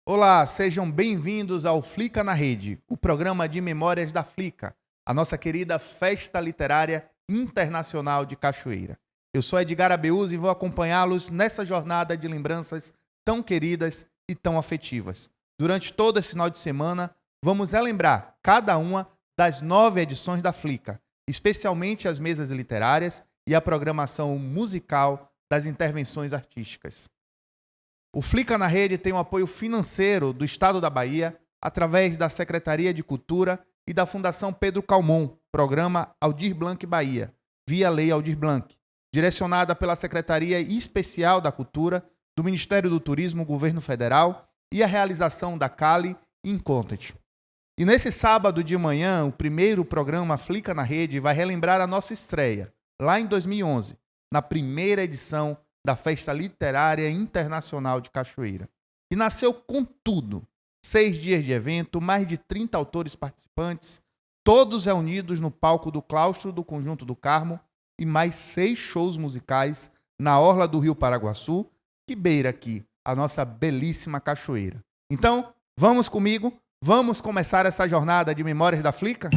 Olá, sejam bem-vindos ao Flica na Rede, o programa de memórias da Flica, a nossa querida Festa Literária Internacional de Cachoeira. Eu sou Edgar Abeuz e vou acompanhá-los nessa jornada de lembranças tão queridas e tão afetivas. Durante todo esse final de semana, vamos relembrar cada uma das 9 edições da Flica, especialmente as mesas literárias e a programação musical das intervenções artísticas. O Flica na Rede tem o apoio financeiro do Estado da Bahia, através da Secretaria de Cultura e da Fundação Pedro Calmon, programa Aldir Blanc Bahia, via Lei Aldir Blanc, direcionada pela Secretaria Especial da Cultura do Ministério do Turismo, Governo Federal, e a realização da Cali In Content. E nesse sábado de manhã, o primeiro programa Flica na Rede vai relembrar a nossa estreia, lá em 2011, na primeira edição da Festa Literária Internacional de Cachoeira, que nasceu com tudo. 6 dias de evento, mais de 30 autores participantes, todos reunidos no palco do claustro do Conjunto do Carmo e mais 6 shows musicais na orla do Rio Paraguaçu, que beira aqui a nossa belíssima cachoeira. Então, vamos comigo, vamos começar essa jornada de memórias da Flica?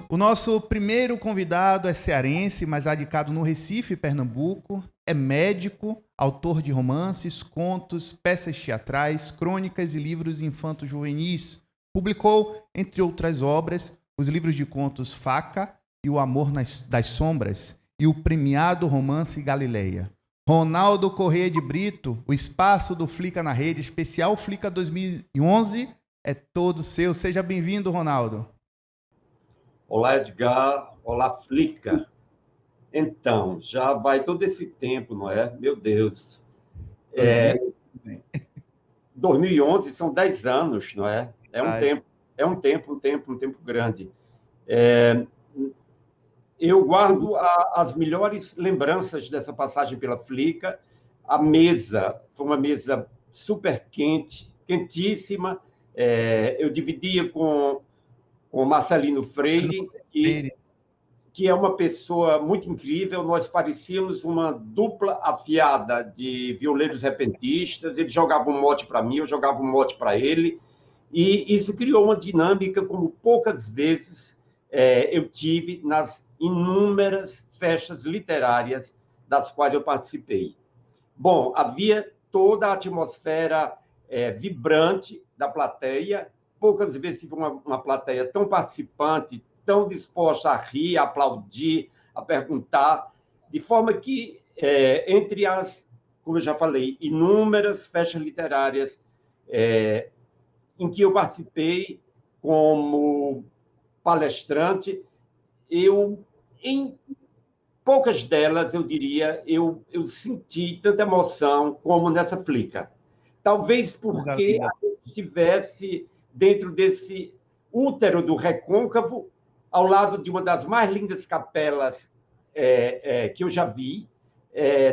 O nosso primeiro convidado é cearense, mas radicado no Recife, Pernambuco. É médico, autor de romances, contos, peças teatrais, crônicas e livros infanto-juvenis. Publicou, entre outras obras, os livros de contos Faca e O Amor das Sombras e o premiado romance Galileia. Ronaldo Corrêa de Brito, o espaço do Flica na Rede, especial Flica 2011, é todo seu. Seja bem-vindo, Ronaldo. Olá, Edgar. Olá, Flica. Então, já vai todo esse tempo, não é? Meu Deus. 2011 são 10 anos, não é? É um tempo grande. Eu guardo as melhores lembranças dessa passagem pela Flica. A mesa foi uma mesa super quente, quentíssima. Eu dividia com Marcelino Freire, que é uma pessoa muito incrível. Nós parecíamos uma dupla afiada de violeiros repentistas. Ele jogava um mote para mim, eu jogava um mote para ele. E isso criou uma dinâmica como poucas vezes eu tive nas inúmeras festas literárias das quais eu participei. Bom, havia toda a atmosfera vibrante da plateia. Poucas vezes tive uma plateia tão participante, tão disposta a rir, a aplaudir, a perguntar, de forma que, entre as, como eu já falei, inúmeras festas literárias em que eu participei como palestrante, em poucas delas, eu diria, eu senti tanta emoção como nessa Flica. Talvez porque a gente estivesse dentro desse útero do recôncavo, ao lado de uma das mais lindas capelas que eu já vi.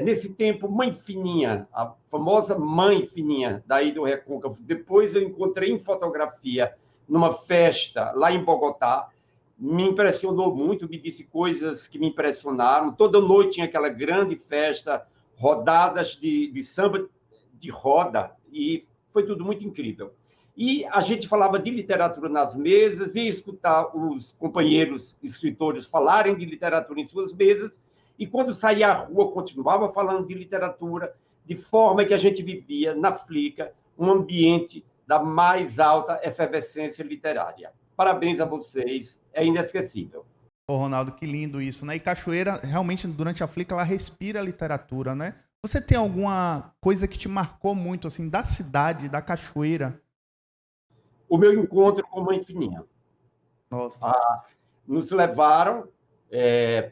Nesse tempo, Mãe Fininha, a famosa Mãe Fininha, daí do recôncavo. Depois eu encontrei em fotografia numa festa lá em Bogotá. Me impressionou muito, me disse coisas que me impressionaram. Toda noite tinha aquela grande festa, rodadas de samba de roda, e foi tudo muito incrível. E a gente falava de literatura nas mesas, ia escutar os companheiros escritores falarem de literatura em suas mesas, e quando saía à rua, continuava falando de literatura, de forma que a gente vivia na Flica um ambiente da mais alta efervescência literária. Parabéns a vocês, é inesquecível. Ô, Ronaldo, que lindo isso, né? E Cachoeira, realmente, durante a Flica, ela respira literatura, né? Você tem alguma coisa que te marcou muito, assim, da cidade, da Cachoeira? O meu encontro com Mãe Fininha. Nossa. Nos levaram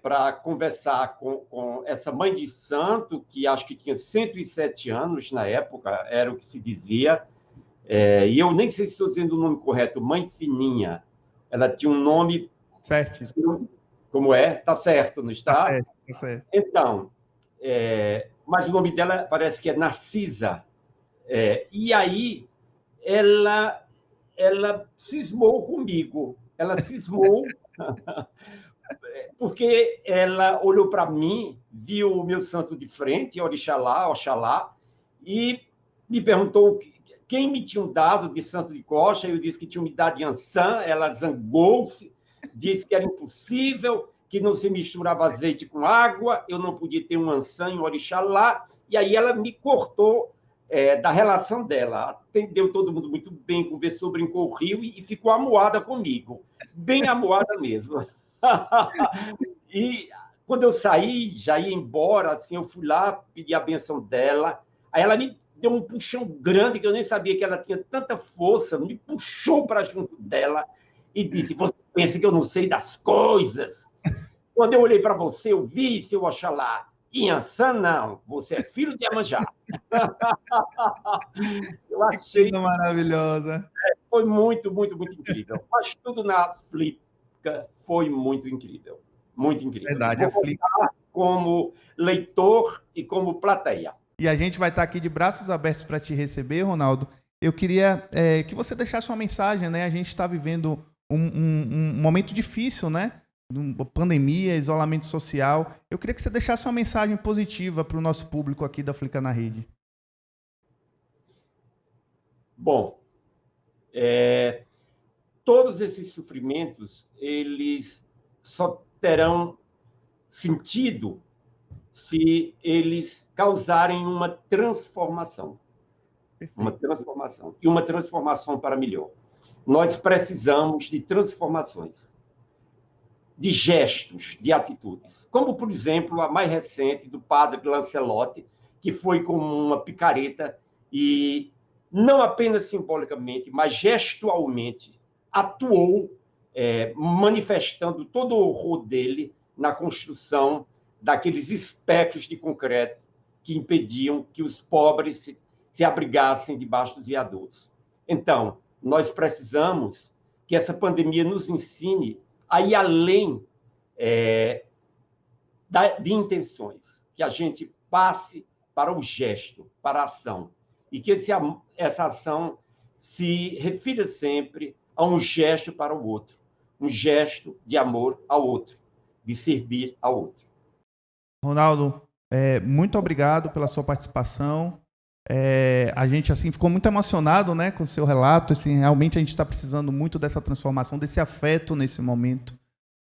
para conversar com essa mãe de santo, que acho que tinha 107 anos na época, era o que se dizia. E eu nem sei se estou dizendo o nome correto, Mãe Fininha. Ela tinha um nome... Certo. Como é? Está certo, não está? Tá certo, tá certo. Então, mas o nome dela parece que é Narcisa. E aí, ela cismou comigo. Ela cismou porque ela olhou para mim, viu o meu santo de frente, Orixalá, Oxalá, e me perguntou quem me tinha dado de santo de coxa. Eu disse que tinha me dado de Ançã. Ela zangou-se, disse que era impossível, que não se misturava azeite com água, eu não podia ter um Ançã em Orixalá, e aí ela me cortou da relação dela. Atendeu todo mundo muito bem, conversou, brincou, riu e ficou amuada comigo, bem amuada mesmo. E quando eu saí, já ia embora, assim, eu fui lá pedir a benção dela, aí ela me deu um puxão grande, que eu nem sabia que ela tinha tanta força, me puxou para junto dela e disse: você pensa que eu não sei das coisas? Quando eu olhei para você, eu vi, seu Oxalá. Inhaçã, não. Você é filho de Iemanjá. Eu Que achei coisa maravilhosa. que foi muito, muito, muito incrível. Mas tudo na Flica foi muito incrível. Muito incrível. E Verdade, a vou Flica. voltar como leitor e como plateia. E a gente vai estar aqui de braços abertos para te receber, Ronaldo. Eu queria que você deixasse uma mensagem, né? A gente está vivendo um momento difícil, né? Pandemia, isolamento social. Eu queria que você deixasse uma mensagem positiva para o nosso público aqui da Flica na Rede. Bom, todos esses sofrimentos, eles só terão sentido se eles causarem uma transformação. Uma transformação. E uma transformação para melhor. Nós precisamos de transformações, de gestos, de atitudes. Como, por exemplo, a mais recente do padre Lancelotti, que foi como uma picareta e, não apenas simbolicamente, mas gestualmente, atuou, manifestando todo o horror dele na construção daqueles espectros de concreto que impediam que os pobres se abrigassem debaixo dos viadutos. Então, nós precisamos que essa pandemia nos ensine a ir além de intenções, que a gente passe para o gesto, para a ação, e que essa ação se refira sempre a um gesto para o outro, um gesto de amor ao outro, de servir ao outro. Ronaldo, muito obrigado pela sua participação. A gente assim ficou muito emocionado, né, com o seu relato. Assim, realmente a gente está precisando muito dessa transformação, desse afeto nesse momento,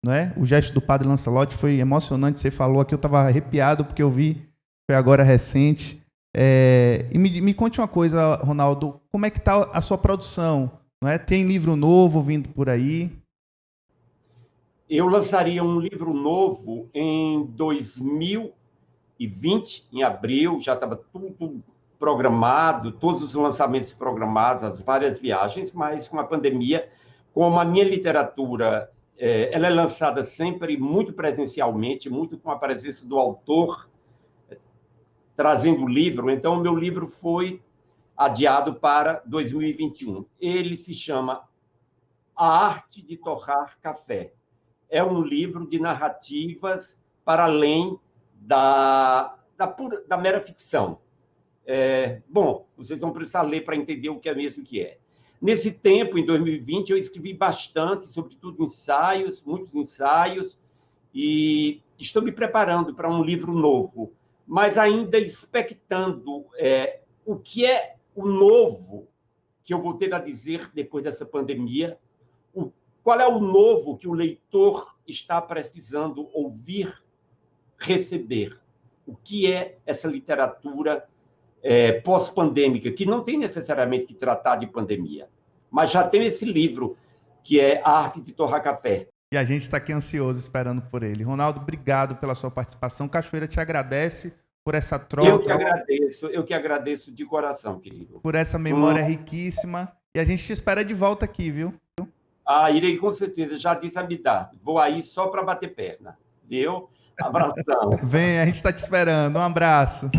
não é? O gesto do padre Lancelotti foi emocionante. Você falou aqui, eu estava arrepiado porque eu vi, foi agora recente. E me conte uma coisa, Ronaldo, como é que está a sua produção? Não é? Tem livro novo vindo por aí? Eu lançaria um livro novo em 2020, em abril, já estava tudo programado, todos os lançamentos programados, as várias viagens, mas com a pandemia, como a minha literatura ela é lançada sempre muito presencialmente, muito com a presença do autor trazendo o livro, então o meu livro foi adiado para 2021. Ele se chama A Arte de Torrar Café. É um livro de narrativas para além da mera ficção. Bom, vocês vão precisar ler para entender o que é mesmo que é. Nesse tempo, em 2020, eu escrevi bastante, sobretudo ensaios, muitos ensaios, e estou me preparando para um livro novo, mas ainda expectando o que é o novo que eu vou ter a dizer depois dessa pandemia, qual é o novo que o leitor está precisando ouvir, receber. O que é essa literatura pós-pandêmica, que não tem necessariamente que tratar de pandemia, mas já tem esse livro, que é A Arte de Torrar Café. E a gente está aqui ansioso esperando por ele. Ronaldo, obrigado pela sua participação. Cachoeira te agradece por essa troca. Eu que agradeço de coração, querido. Por essa memória riquíssima. E a gente te espera de volta aqui, viu? Irei com certeza, já disse a Midar. Vou aí só para bater perna. Viu? Abração. Vem, a gente está te esperando. Um abraço.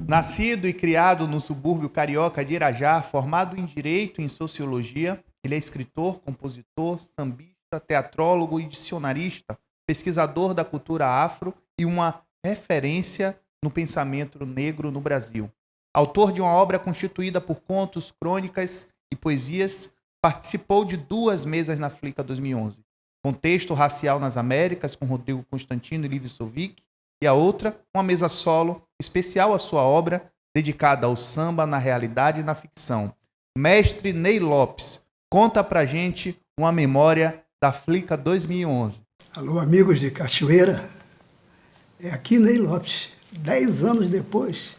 Nascido e criado no subúrbio carioca de Irajá, formado em Direito e em Sociologia, ele é escritor, compositor, sambista, teatrólogo e dicionarista, pesquisador da cultura afro e uma referência no pensamento negro no Brasil. Autor de uma obra constituída por contos, crônicas e poesias, participou de 2 mesas na Flica 2011. Contexto Racial nas Américas, com Rodrigo Constantino e Livio Sovic, e a outra, uma mesa solo, especial à sua obra, dedicada ao samba na realidade e na ficção. Mestre Ney Lopes, conta pra gente uma memória da Flica 2011. Alô, amigos de Cachoeira. É aqui Ney Lopes, 10 anos depois,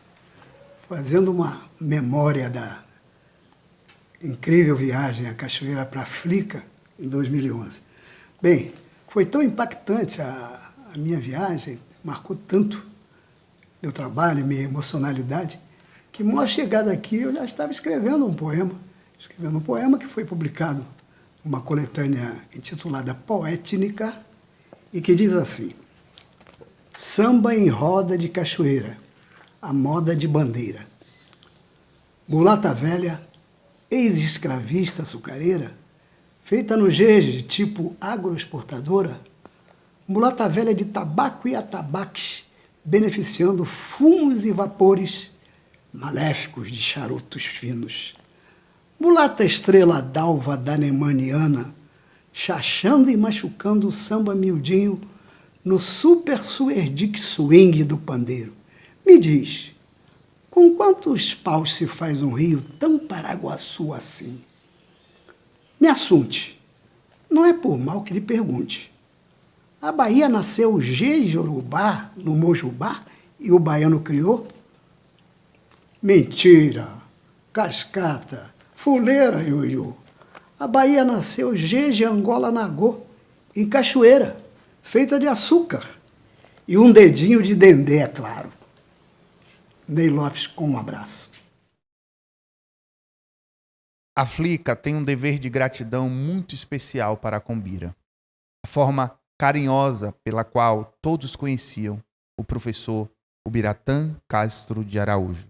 fazendo uma memória da incrível viagem à Cachoeira para a Flica em 2011. Bem, foi tão impactante a minha viagem, marcou tanto meu trabalho, minha emocionalidade, que mal chegada aqui eu já estava escrevendo um poema que foi publicado numa coletânea intitulada Poétnica e que diz assim: samba em roda de cachoeira, a moda de bandeira. Mulata velha, ex-escravista açucareira, feita no jeje tipo agroexportadora, mulata velha de tabaco e atabaques, beneficiando fumos e vapores maléficos de charutos finos. Mulata estrela d'alva danemaniana, chachando e machucando o samba miudinho no super suerdic swing do pandeiro. Me diz, com quantos paus se faz um rio tão paraguaçu assim? Me assunte, não é por mal que lhe pergunte. A Bahia nasceu Jejorubá no Mojubá e o baiano criou? Mentira, cascata, fuleira, ioiô. A Bahia nasceu Jeje Angola Nagô, em Cachoeira, feita de açúcar. E um dedinho de dendê, é claro. Ney Lopes, com um abraço. A Flica tem um dever de gratidão muito especial para a Combira. A forma carinhosa pela qual todos conheciam o professor Ubiratã Castro de Araújo.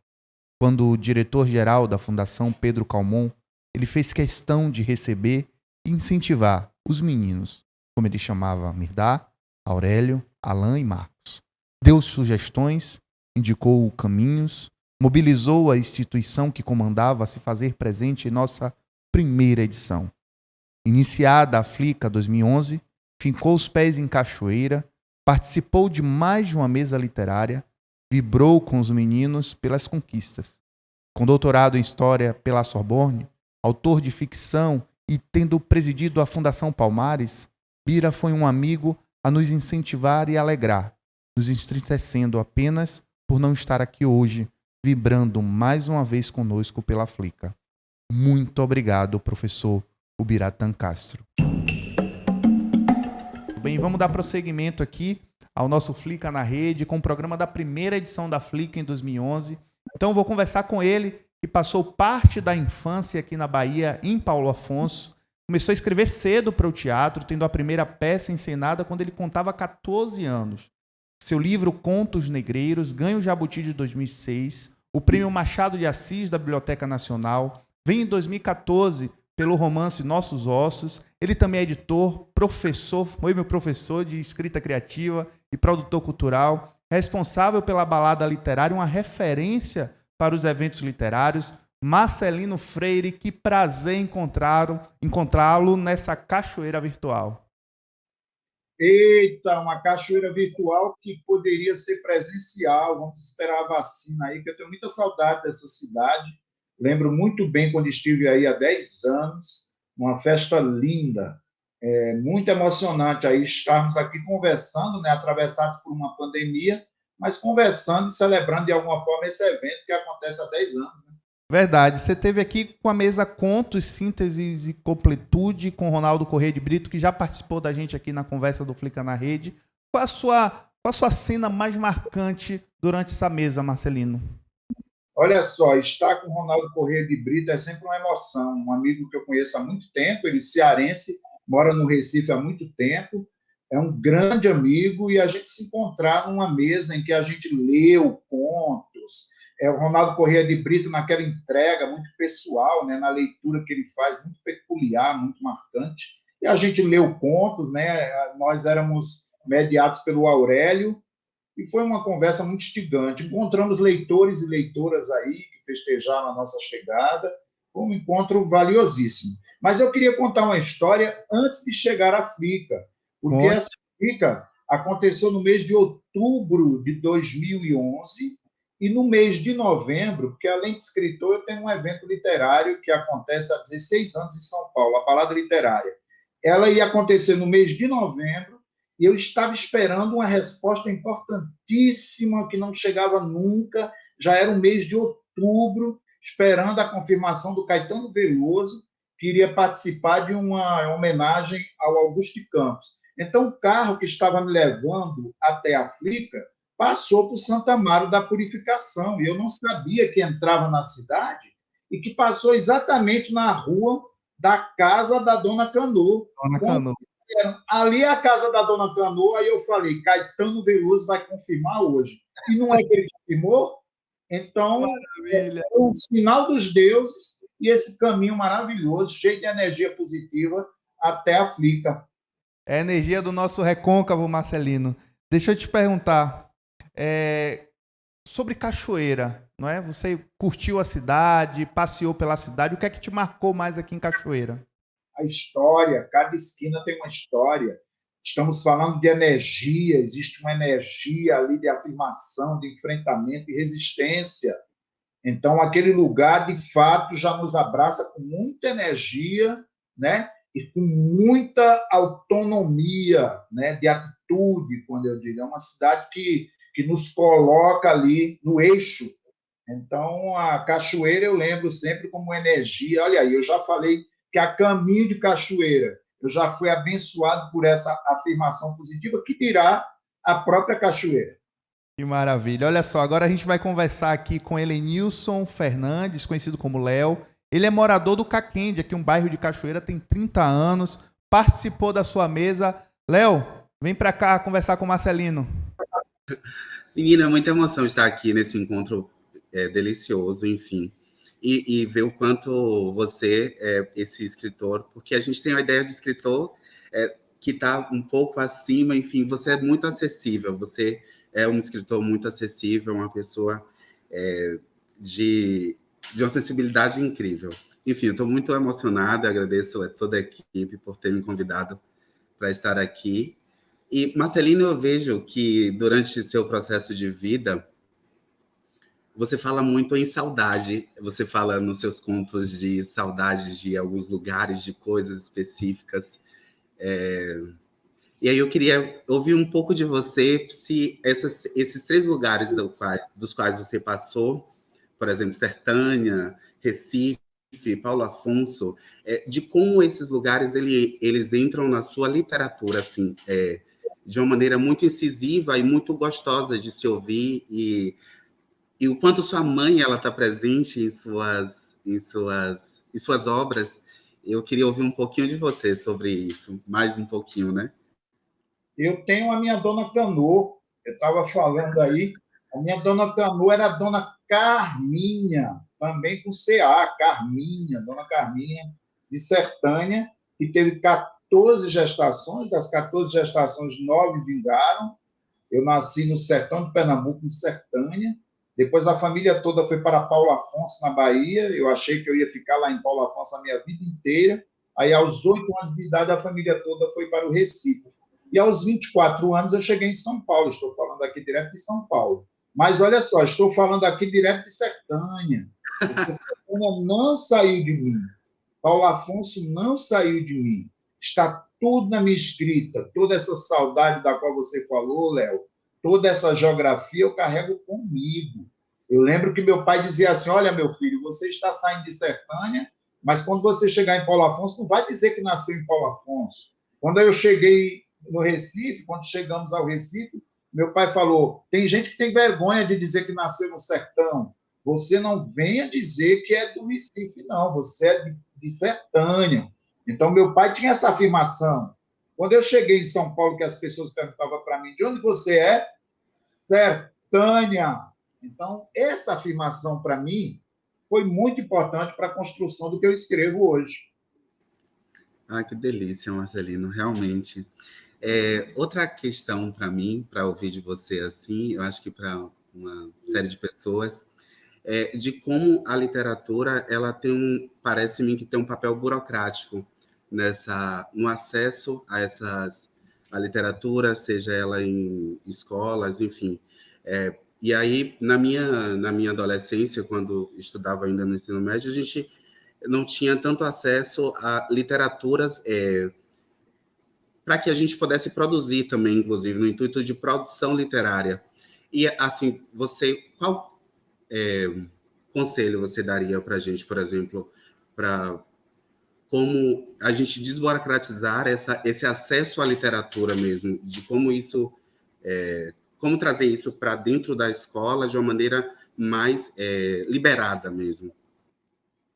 Quando o diretor-geral da Fundação Pedro Calmon, ele fez questão de receber e incentivar os meninos, como ele chamava Mirdá, Aurélio, Alain e Marcos. Deu sugestões, indicou caminhos, mobilizou a instituição que comandava a se fazer presente em nossa primeira edição. Iniciada a Flica 2011, fincou os pés em Cachoeira, participou de mais de uma mesa literária, vibrou com os meninos pelas conquistas. Com doutorado em História pela Sorbonne, autor de ficção e tendo presidido a Fundação Palmares, Bira foi um amigo a nos incentivar e alegrar, nos entristecendo apenas por não estar aqui hoje, vibrando mais uma vez conosco pela Flica. Muito obrigado, professor Ubiratã Castro. Bem, vamos dar prosseguimento aqui ao nosso Flica na Rede, com o programa da primeira edição da Flica em 2011. Então, eu vou conversar com ele, que passou parte da infância aqui na Bahia, em Paulo Afonso. Começou a escrever cedo para o teatro, tendo a primeira peça encenada quando ele contava 14 anos. Seu livro Contos Negreiros ganha o Jabuti de 2006, o Prêmio Machado de Assis da Biblioteca Nacional, vem em 2014 pelo romance Nossos Ossos. Ele também é editor, professor, foi meu professor de escrita criativa e produtor cultural, responsável pela Balada Literária, uma referência para os eventos literários. Marcelino Freire, que prazer encontrá-lo nessa cachoeira virtual. Eita, uma cachoeira virtual que poderia ser presencial. Vamos esperar a vacina aí, que eu tenho muita saudade dessa cidade. Lembro muito bem quando estive aí há 10 anos, uma festa linda. É muito emocionante aí estarmos aqui conversando, né, atravessados por uma pandemia, mas conversando e celebrando de alguma forma esse evento que acontece há 10 anos. Né? Verdade. Você esteve aqui com a mesa Contos, Sínteses e Completude com Ronaldo Corrêa de Brito, que já participou da gente aqui na conversa do Flica na Rede. Qual a sua cena mais marcante durante essa mesa, Marcelino? Olha só, estar com o Ronaldo Corrêa de Brito é sempre uma emoção. Um amigo que eu conheço há muito tempo, ele é cearense, mora no Recife há muito tempo, é um grande amigo, e a gente se encontrar numa mesa em que a gente leu contos, o Ronaldo Corrêa de Brito naquela entrega muito pessoal, né, na leitura que ele faz, muito peculiar, muito marcante, e a gente leu contos, né, nós éramos mediados pelo Aurélio, e foi uma conversa muito instigante. Encontramos leitores e leitoras aí que festejaram a nossa chegada, foi um encontro valiosíssimo. Mas eu queria contar uma história antes de chegar à Flica, porque essa Flica aconteceu no mês de outubro de 2011 e no mês de novembro, porque além de escritor, eu tenho um evento literário que acontece há 16 anos em São Paulo, a Balada Literária. Ela ia acontecer no mês de novembro e eu estava esperando uma resposta importantíssima que não chegava nunca. Já era o mês de outubro, esperando a confirmação do Caetano Veloso, que iria participar de uma homenagem ao Augusto de Campos. Então, o carro que estava me levando até a Flica passou por Santa Amaro da Purificação, e eu não sabia que entrava na cidade e que passou exatamente na rua da casa da Dona Canoa. Dona Canoa. Ali é a casa da Dona Canoa, aí eu falei, Caetano Veloso vai confirmar hoje. E não é que ele confirmou? Então, é um sinal dos deuses e esse caminho maravilhoso, cheio de energia positiva, até a Flica. É a energia do nosso recôncavo, Marcelino. Deixa eu te perguntar, sobre Cachoeira, não é? Você curtiu a cidade, passeou pela cidade, o que é que te marcou mais aqui em Cachoeira? A história, cada esquina tem uma história. Estamos falando de energia, existe uma energia ali de afirmação, de enfrentamento e resistência. Então, aquele lugar, de fato, já nos abraça com muita energia, né? E com muita autonomia, né? De atitude, quando eu digo. É uma cidade que nos coloca ali no eixo. Então, a Cachoeira eu lembro sempre como energia. Olha aí, eu já falei que a caminho de Cachoeira eu já fui abençoado por essa afirmação positiva, que dirá a própria Cachoeira. Que maravilha. Olha só, agora a gente vai conversar aqui com Helenilson Fernandes, conhecido como Léo. Ele é morador do Caquende, aqui um bairro de Cachoeira, tem 30 anos, participou da sua mesa. Léo, vem para cá conversar com o Marcelino. Menina, é muita emoção estar aqui nesse encontro delicioso, enfim. E ver o quanto você é esse escritor, porque a gente tem a ideia de escritor que está um pouco acima, enfim, você é muito acessível, você é um escritor muito acessível, uma pessoa de uma sensibilidade incrível. Enfim, eu estou muito emocionada, agradeço a toda a equipe por ter me convidado para estar aqui. E, Marcelino, eu vejo que durante seu processo de vida, você fala muito em saudade, você fala nos seus contos de saudades de alguns lugares, de coisas específicas. E aí eu queria ouvir um pouco de você, se esses 3 lugares dos quais você passou, por exemplo, Sertânia, Recife, Paulo Afonso, de como esses lugares eles entram na sua literatura, assim, de uma maneira muito incisiva e muito gostosa de se ouvir, e o quanto sua mãe ela está presente em suas obras. Eu queria ouvir um pouquinho de você sobre isso, mais um pouquinho, né? Eu tenho a minha Dona Canoa, eu estava falando aí, a minha Dona Canoa era a Dona Carminha, também com CA, Carminha, Dona Carminha, de Sertânia, que teve 14 gestações, das 14 gestações, 9 vingaram. Eu nasci no sertão de Pernambuco, em Sertânia. Depois a família toda foi para Paulo Afonso, na Bahia. Eu achei que eu ia ficar lá em Paulo Afonso a minha vida inteira. Aí, aos 8 anos de idade, a família toda foi para o Recife. E aos 24 anos eu cheguei em São Paulo. Estou falando aqui direto de São Paulo. Mas olha só, estou falando aqui direto de Sertânia. Sertânia não saiu de mim. Paulo Afonso não saiu de mim. Está tudo na minha escrita. Toda essa saudade da qual você falou, Léo, toda essa geografia eu carrego comigo. Eu lembro que meu pai dizia assim, olha, meu filho, você está saindo de Sertânia, mas quando você chegar em Paulo Afonso, não vai dizer que nasceu em Paulo Afonso. Quando eu cheguei no Recife, quando chegamos ao Recife, meu pai falou, tem gente que tem vergonha de dizer que nasceu no sertão. Você não venha dizer que é do Recife, não. Você é de Sertânia. Então, meu pai tinha essa afirmação. Quando eu cheguei em São Paulo, que as pessoas perguntavam para mim, de onde você é? Sertânia. Então, essa afirmação, para mim, foi muito importante para a construção do que eu escrevo hoje. Ah, que delícia, Marcelino, realmente. Outra questão para mim, para ouvir de você assim, eu acho que para uma série de pessoas, de como a literatura ela parece-me que tem um papel burocrático no acesso a literatura, seja ela em escolas, enfim. E aí, na minha adolescência, quando estudava ainda no ensino médio, a gente não tinha tanto acesso a literaturas para que a gente pudesse produzir também, inclusive, no intuito de produção literária. E, assim, qual conselho você daria para a gente, por exemplo, para como a gente desburocratizar esse acesso à literatura mesmo, de como como trazer isso para dentro da escola de uma maneira mais liberada mesmo?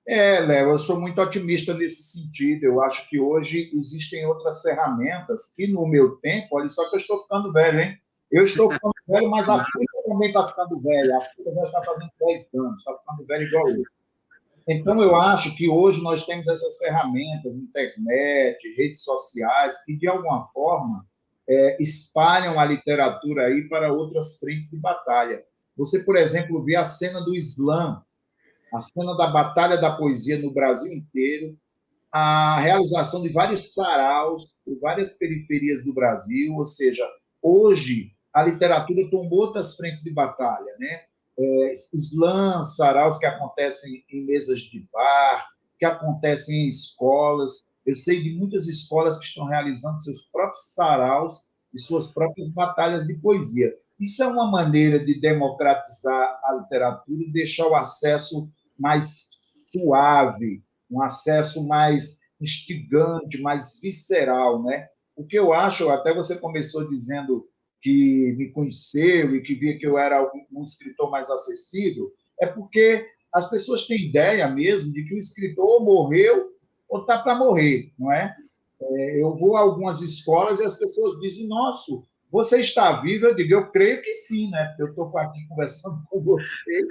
Léo, eu sou muito otimista nesse sentido. Eu acho que hoje existem outras ferramentas que, no meu tempo, olha só que eu estou ficando velho, hein? Eu estou ficando velho, mas a Flica também está ficando velha. A Flica já está fazendo 10 anos, está ficando velho igual eu. Então, eu acho que hoje nós temos essas ferramentas, internet, redes sociais, que, de alguma forma, espalham a literatura aí para outras frentes de batalha. Você, por exemplo, vê a cena do Islã, a cena da Batalha da Poesia no Brasil inteiro, a realização de vários saraus por várias periferias do Brasil, ou seja, hoje a literatura tomou outras frentes de batalha, né? Slams, saraus que acontecem em mesas de bar, que acontecem em escolas. Eu sei de muitas escolas que estão realizando seus próprios saraus e suas próprias batalhas de poesia. Isso é uma maneira de democratizar a literatura e deixar o acesso mais suave, um acesso mais instigante, mais visceral, né? O que eu acho, até você começou dizendo que me conheceu e que via que eu era um escritor mais acessível, é porque as pessoas têm ideia mesmo de que o escritor morreu ou está para morrer, não é? Eu vou a algumas escolas e as pessoas dizem, nossa, você está vivo? Eu digo, eu creio que sim, né? Eu estou aqui conversando com você.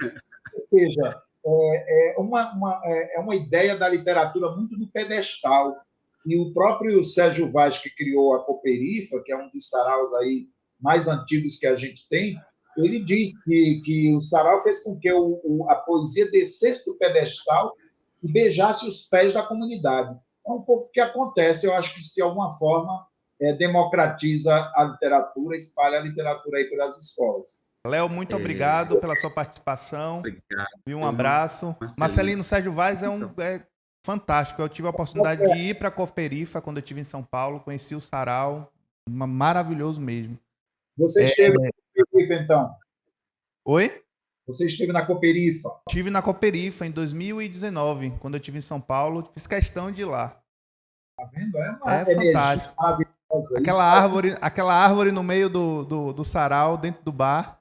Ou seja, é uma ideia da literatura muito do pedestal. E o próprio Sérgio Vaz, que criou a Cooperifa, que é um dos saraus aí mais antigos que a gente tem, ele diz que o sarau fez com que a poesia descesse do pedestal e beijasse os pés da comunidade. É um pouco o que acontece. Eu acho que isso, de alguma forma, democratiza a literatura, espalha a literatura aí pelas escolas. Léo, muito obrigado pela sua participação. Obrigado. E um abraço. Marcelino Sérgio Vaz é fantástico. Eu tive a oportunidade de ir para a Cooperifa quando eu estive em São Paulo, conheci o sarau, maravilhoso mesmo. Você esteve na Cooperifa, então? Oi? Você esteve na Cooperifa? Estive na Cooperifa em 2019, quando eu estive em São Paulo. Fiz questão de ir lá. Tá vendo? É fantástico. Aquela árvore no meio do sarau, dentro do bar.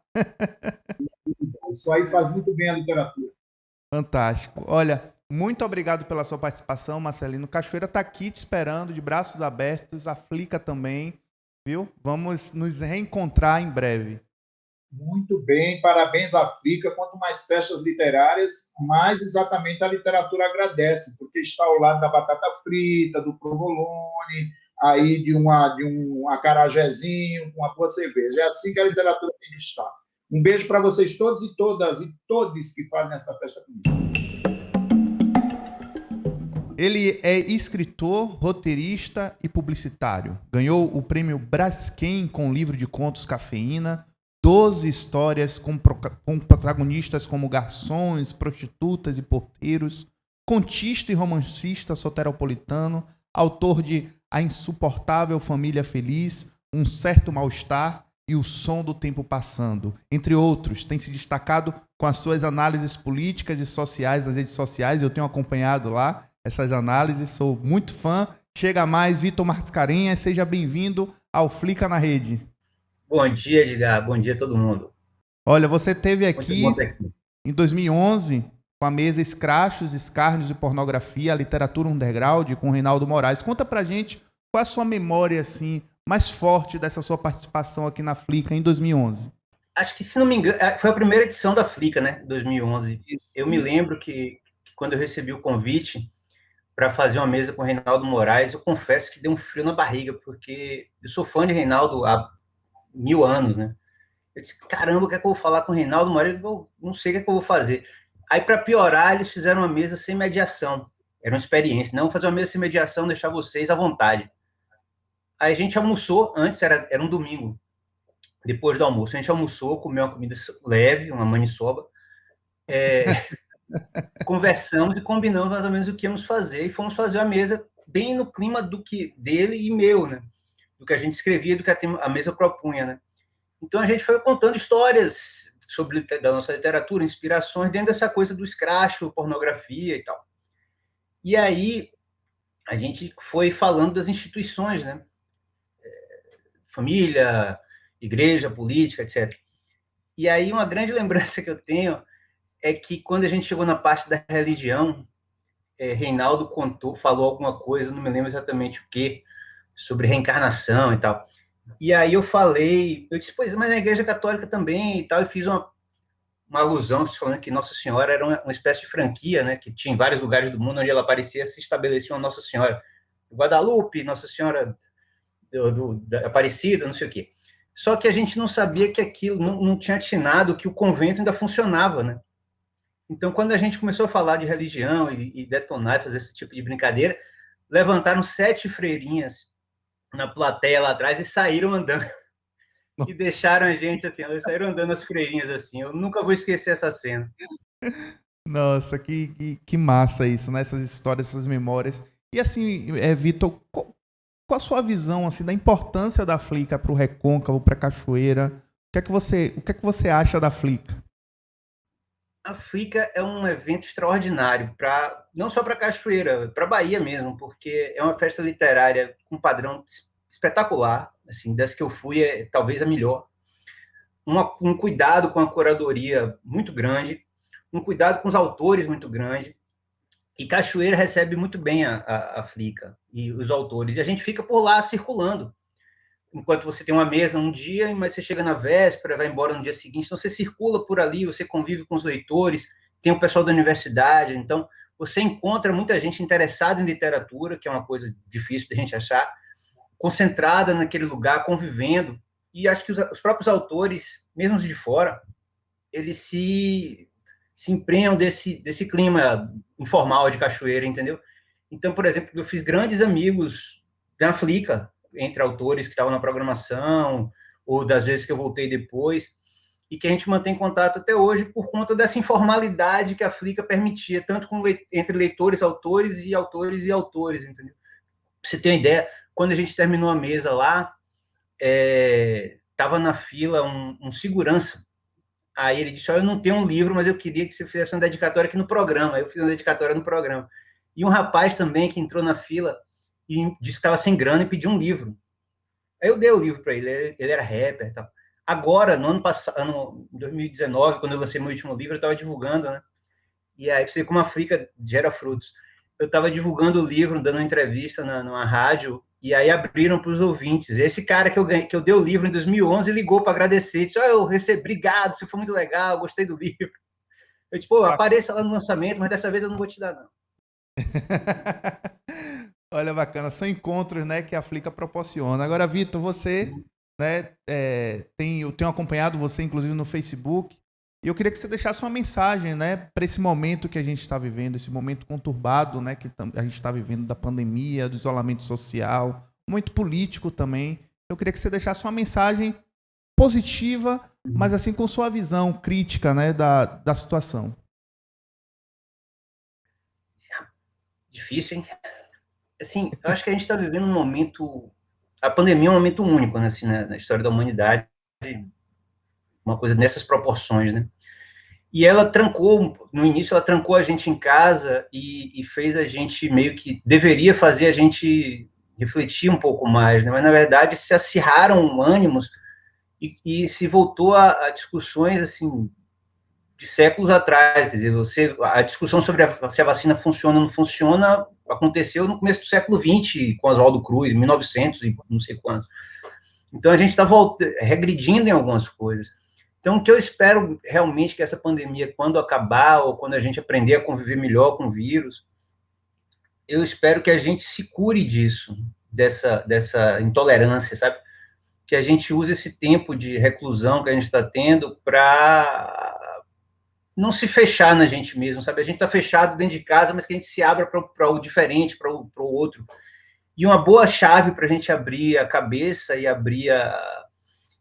Isso aí faz muito bem a literatura. Fantástico. Olha, muito obrigado pela sua participação, Marcelino. Cachoeira está aqui te esperando, de braços abertos. A Flica também, viu? Vamos nos reencontrar em breve. Muito bem, parabéns à Flica. Quanto mais festas literárias, mais exatamente a literatura agradece, porque está ao lado da batata frita, do provolone, aí de um acarajézinho, com uma boa cerveja. É assim que a literatura tem que estar. Um beijo para vocês todos e todas e todos que fazem essa festa comigo. Ele é escritor, roteirista e publicitário. Ganhou o prêmio Braskem com o livro de contos Cafeína, 12 histórias com protagonistas como garçons, prostitutas e porteiros, contista e romancista soteropolitano, autor de A Insuportável Família Feliz, Um Certo Mal-Estar e O Som do Tempo Passando. Entre outros, tem se destacado com as suas análises políticas e sociais nas redes sociais. Eu tenho acompanhado lá essas análises, sou muito fã. Chega mais, Vitor Mascarenhas, seja bem-vindo ao Flica na Rede. Bom dia, Edgar. Bom dia a todo mundo. Olha, você esteve aqui em 2011 com a mesa Escrachos, Escárnios e Pornografia, a Literatura Underground, com o Reinaldo Moraes. Conta pra gente qual a sua memória assim, mais forte dessa sua participação aqui na Flica em 2011. Acho que, se não me engano, foi a primeira edição da Flica, né? 2011. Eu me lembro que quando eu recebi o convite para fazer uma mesa com o Reinaldo Moraes, eu confesso que deu um frio na barriga, porque eu sou fã de Reinaldo há 1000 anos, né? Eu disse, caramba, o que é que eu vou falar com o Reinaldo Moraes? Eu não sei o que é que eu vou fazer. Aí, para piorar, eles fizeram uma mesa sem mediação. Era uma experiência. Não, fazer uma mesa sem mediação, deixar vocês à vontade. Aí a gente almoçou, antes era um domingo, depois do almoço. A gente almoçou, comeu uma comida leve, uma maniçoba. Conversamos e combinamos mais ou menos o que íamos fazer. E fomos fazer a mesa bem no clima dele e meu, né? Do que a gente escrevia, do que a mesa propunha, né? Então a gente foi contando histórias da nossa literatura, inspirações dentro dessa coisa do escracho, pornografia e tal. E aí a gente foi falando das instituições, né? Família, igreja, política, etc. E aí uma grande lembrança que eu tenho é que quando a gente chegou na parte da religião, Reinaldo falou alguma coisa, não me lembro exatamente o que, sobre reencarnação e tal. E aí eu disse, pois, mas na Igreja Católica também e tal, e fiz uma alusão, falando que Nossa Senhora era uma espécie de franquia, né, que tinha em vários lugares do mundo onde ela aparecia, se estabelecia uma Nossa Senhora Guadalupe, Nossa Senhora da Aparecida, não sei o quê. Só que a gente não sabia que aquilo, não tinha atinado que o convento ainda funcionava, né? Então, quando a gente começou a falar de religião e detonar, fazer esse tipo de brincadeira, levantaram 7 freirinhas na plateia lá atrás e saíram andando. Nossa. E deixaram a gente assim, elas saíram andando as freirinhas assim. Eu nunca vou esquecer essa cena. Nossa, que massa isso, né? Essas histórias, essas memórias. E assim, Vitor, qual a sua visão assim, da importância da Flica para o Recôncavo, para a Cachoeira? O que é que você acha da Flica? A Flica é um evento extraordinário, não só para a Cachoeira, para a Bahia mesmo, porque é uma festa literária com padrão espetacular, assim, das que eu fui, talvez a melhor. Um cuidado com a curadoria muito grande, um cuidado com os autores muito grande, e Cachoeira recebe muito bem a Flica e os autores, e a gente fica por lá circulando, enquanto você tem uma mesa um dia, mas você chega na véspera, vai embora no dia seguinte, então você circula por ali, você convive com os leitores, tem o pessoal da universidade, então você encontra muita gente interessada em literatura, que é uma coisa difícil da gente achar, concentrada naquele lugar, convivendo, e acho que os próprios autores, mesmo os de fora, eles se emprenham desse clima informal de Cachoeira, entendeu? Então, por exemplo, eu fiz grandes amigos da Flica, entre autores que estavam na programação, ou das vezes que eu voltei depois, e que a gente mantém contato até hoje por conta dessa informalidade que a Flica permitia, tanto entre leitores, autores, entendeu? Pra você ter uma ideia, quando a gente terminou a mesa lá, estava na fila um segurança. Aí ele disse, eu não tenho um livro, mas eu queria que você fizesse uma dedicatória aqui no programa. Aí eu fiz uma dedicatória no programa. E um rapaz também que entrou na fila e disse que estava sem grana e pediu um livro. Aí eu dei o livro para ele era rapper e tal. Agora, no ano passado, em 2019, quando eu lancei meu último livro, eu estava divulgando, né? E aí, você vê como a Flica gera frutos. Eu estava divulgando o livro, dando uma entrevista numa rádio, e aí abriram para os ouvintes. Esse cara que eu dei o livro em 2011 ligou para agradecer. Disse, eu recebi, obrigado, você foi muito legal, gostei do livro. Eu disse, apareça lá no lançamento, mas dessa vez eu não vou te dar, não. Olha, bacana. São encontros, né, que a Flica proporciona. Agora, Vitor, você, né, eu tenho acompanhado você, inclusive, no Facebook, e eu queria que você deixasse uma mensagem, né, para esse momento que a gente está vivendo, esse momento conturbado, né, que a gente está vivendo da pandemia, do isolamento social, muito político também. Eu queria que você deixasse uma mensagem positiva, mas assim com sua visão crítica, né, da situação. Difícil, hein? Assim, eu acho que a gente está vivendo um momento... A pandemia é um momento único, né, assim, na história da humanidade, uma coisa nessas proporções, né? E ela no início ela trancou a gente em casa e fez a gente meio que deveria fazer a gente refletir um pouco mais, né? Mas, na verdade, se acirraram ânimos e se voltou a discussões, assim, de séculos atrás, quer dizer, a discussão sobre se a vacina funciona ou não funciona aconteceu no começo do século XX, com Oswaldo Cruz, 1900 e não sei quantos. Então, a gente está regredindo em algumas coisas. Então, o que eu espero realmente que essa pandemia, quando acabar, ou quando a gente aprender a conviver melhor com o vírus, eu espero que a gente se cure disso, dessa intolerância, sabe? Que a gente use esse tempo de reclusão que a gente está tendo para não se fechar na gente mesmo, sabe? A gente está fechado dentro de casa, mas que a gente se abra para o diferente, para o outro. E uma boa chave para a gente abrir a cabeça e abrir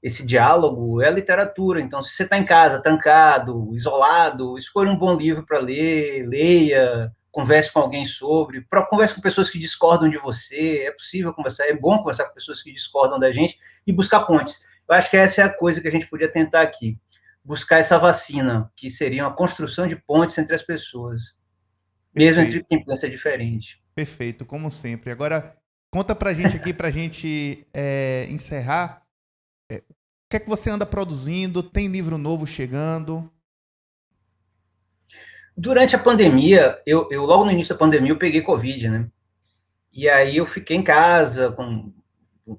esse diálogo é a literatura. Então, se você está em casa, trancado, isolado, escolha um bom livro para ler, leia, converse com alguém sobre, converse com pessoas que discordam de você, é possível conversar, é bom conversar com pessoas que discordam da gente e buscar pontes. Eu acho que essa é a coisa que a gente podia tentar aqui, buscar essa vacina, que seria uma construção de pontes entre as pessoas, mesmo entre quem pensa diferente. Perfeito, como sempre. Agora, conta pra gente aqui, pra gente encerrar, o que é que você anda produzindo? Tem livro novo chegando? Durante a pandemia, eu logo no início da pandemia, eu peguei Covid, né? E aí eu fiquei em casa com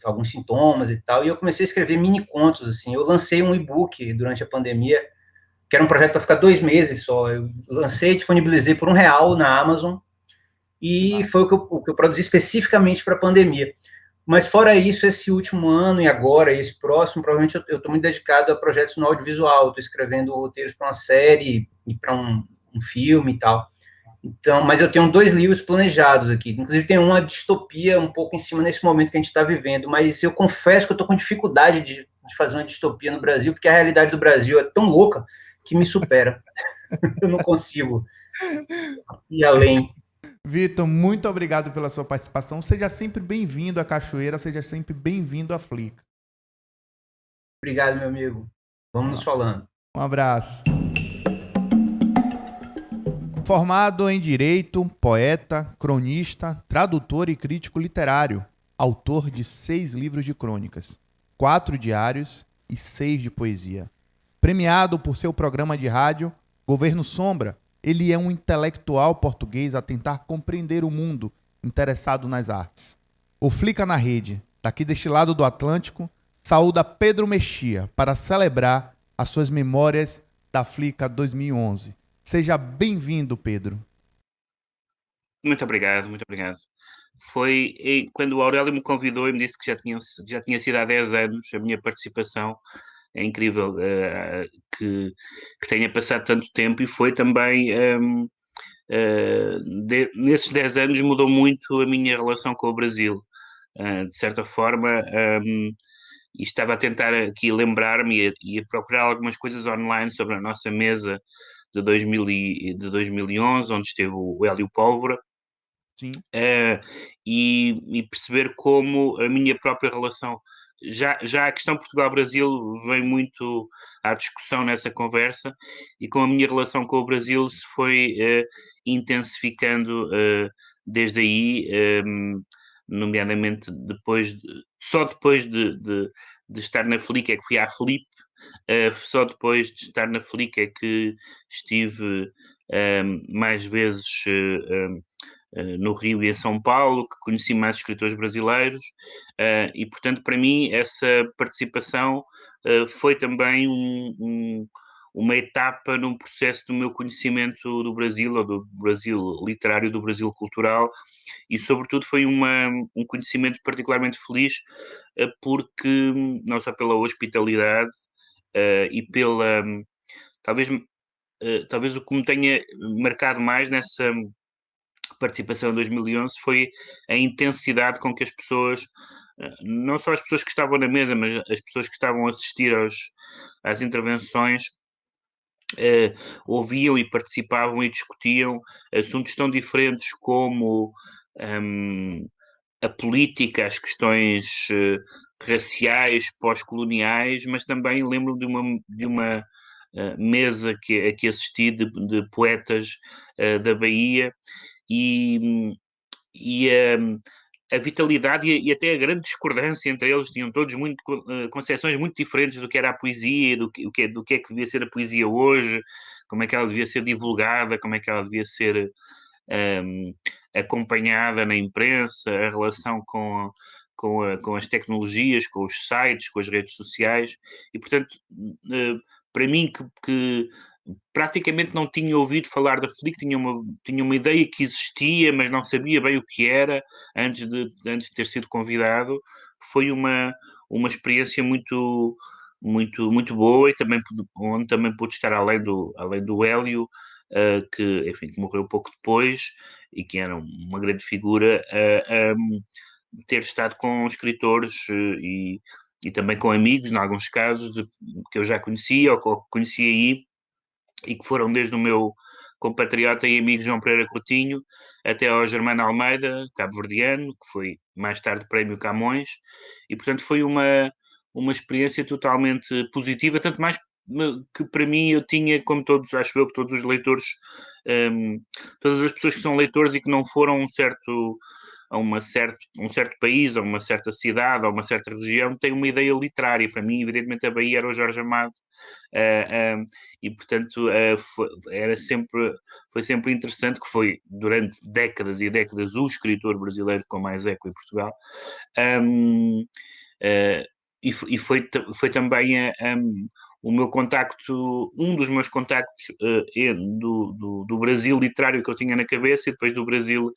alguns sintomas e tal, e eu comecei a escrever mini contos, assim. Eu lancei um e-book durante a pandemia, que era um projeto para ficar 2 meses só. Eu lancei e disponibilizei por R$1 na Amazon, e foi o que eu produzi especificamente para a pandemia. Mas fora isso, esse último ano e agora, e esse próximo, provavelmente eu estou muito dedicado a projetos no audiovisual, estou escrevendo roteiros para uma série e para um filme e tal. Então, mas eu tenho 2 livros planejados aqui. Inclusive, tem uma distopia um pouco em cima nesse momento que a gente está vivendo. Mas eu confesso que eu estou com dificuldade de fazer uma distopia no Brasil, porque a realidade do Brasil é tão louca que me supera. Eu não consigo ir além. Vitor, muito obrigado pela sua participação. Seja sempre bem-vindo à Cachoeira, seja sempre bem-vindo à Flica. Obrigado, meu amigo. Vamos nos falando. Um abraço. Formado em Direito, poeta, cronista, tradutor e crítico literário, autor de 6 livros de crônicas, 4 diários e 6 de poesia. Premiado por seu programa de rádio, Governo Sombra, ele é um intelectual português a tentar compreender o mundo, interessado nas artes. O Flica na Rede, daqui deste lado do Atlântico, saúda Pedro Mexia para celebrar as suas memórias da Flica 2011. Seja bem-vindo, Pedro. Muito obrigado, muito obrigado. Foi quando o Aurélio me convidou e me disse que já tinha sido há 10 anos a minha participação. É incrível que tenha passado tanto tempo, e foi também, nesses 10 anos mudou muito a minha relação com o Brasil. De certa forma, e estava a tentar aqui lembrar-me e a procurar algumas coisas online sobre a nossa mesa de 2011, onde esteve o Hélio Pólvora. Sim. E perceber como a minha própria relação, já a questão Portugal-Brasil vem muito à discussão nessa conversa, e como a minha relação com o Brasil se foi intensificando desde aí, nomeadamente só depois de estar na Flick é que fui à Flip. Só depois de estar na Flick é que estive mais vezes no Rio e em São Paulo, que conheci mais escritores brasileiros, e, portanto, para mim, essa participação foi também uma etapa num processo do meu conhecimento do Brasil, ou do Brasil literário, do Brasil cultural, e, sobretudo, foi um conhecimento particularmente feliz, porque, não só pela hospitalidade e pela... Talvez o que me tenha marcado mais nessa participação em 2011 foi a intensidade com que as pessoas, não só as pessoas que estavam na mesa, mas as pessoas que estavam a assistir às intervenções, ouviam e participavam e discutiam assuntos tão diferentes como a política, as questões raciais, pós-coloniais, mas também lembro de uma mesa a que assisti de poetas da Bahia, e a vitalidade e até a grande discordância entre eles. Tinham todos concepções muito diferentes do que era a poesia, do que é que devia ser a poesia hoje, como é que ela devia ser divulgada, como é que ela devia ser acompanhada na imprensa, a relação com as tecnologias, com os sites, com as redes sociais. E, portanto, para mim, que praticamente não tinha ouvido falar da Flick, tinha uma ideia que existia, mas não sabia bem o que era antes de ter sido convidado. Foi uma experiência muito, muito boa, e também onde também pude estar além do Hélio, que, enfim, que morreu pouco depois e que era uma grande figura, ter estado com escritores e também com amigos, em alguns casos, que eu já conhecia ou que conhecia aí, e que foram desde o meu compatriota e amigo João Pereira Coutinho até ao Germano Almeida, cabo-verdiano, que foi mais tarde Prémio Camões, e portanto foi uma experiência totalmente positiva, tanto mais que para mim eu tinha, como todos, acho eu, que todos os leitores, todas as pessoas que são leitores e que não foram um certo país, a uma certa cidade, a uma certa região, têm uma ideia literária. Para mim, evidentemente, a Bahia era o Jorge Amado, e portanto foi sempre interessante, que foi durante décadas e décadas o escritor brasileiro com mais eco em Portugal, e foi também o meu contacto, um dos meus contactos do Brasil literário que eu tinha na cabeça, e depois do Brasil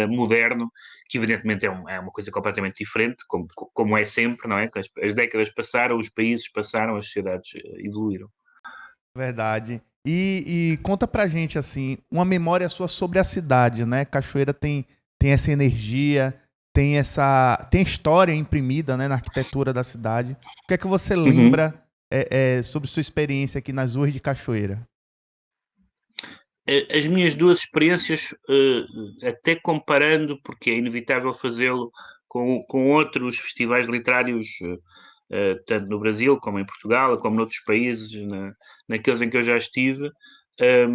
moderno, que evidentemente é uma coisa completamente diferente, como é sempre, não é? As décadas passaram, os países passaram, as sociedades evoluíram. Verdade. E conta pra gente, assim, uma memória sua sobre a cidade, né? Cachoeira tem essa energia, tem história imprimida, né, na arquitetura da cidade. O que é que você lembra sobre sua experiência aqui nas ruas de Cachoeira? As minhas duas experiências, até comparando, porque é inevitável fazê-lo com outros festivais literários, tanto no Brasil como em Portugal, como noutros países, naqueles em que eu já estive, há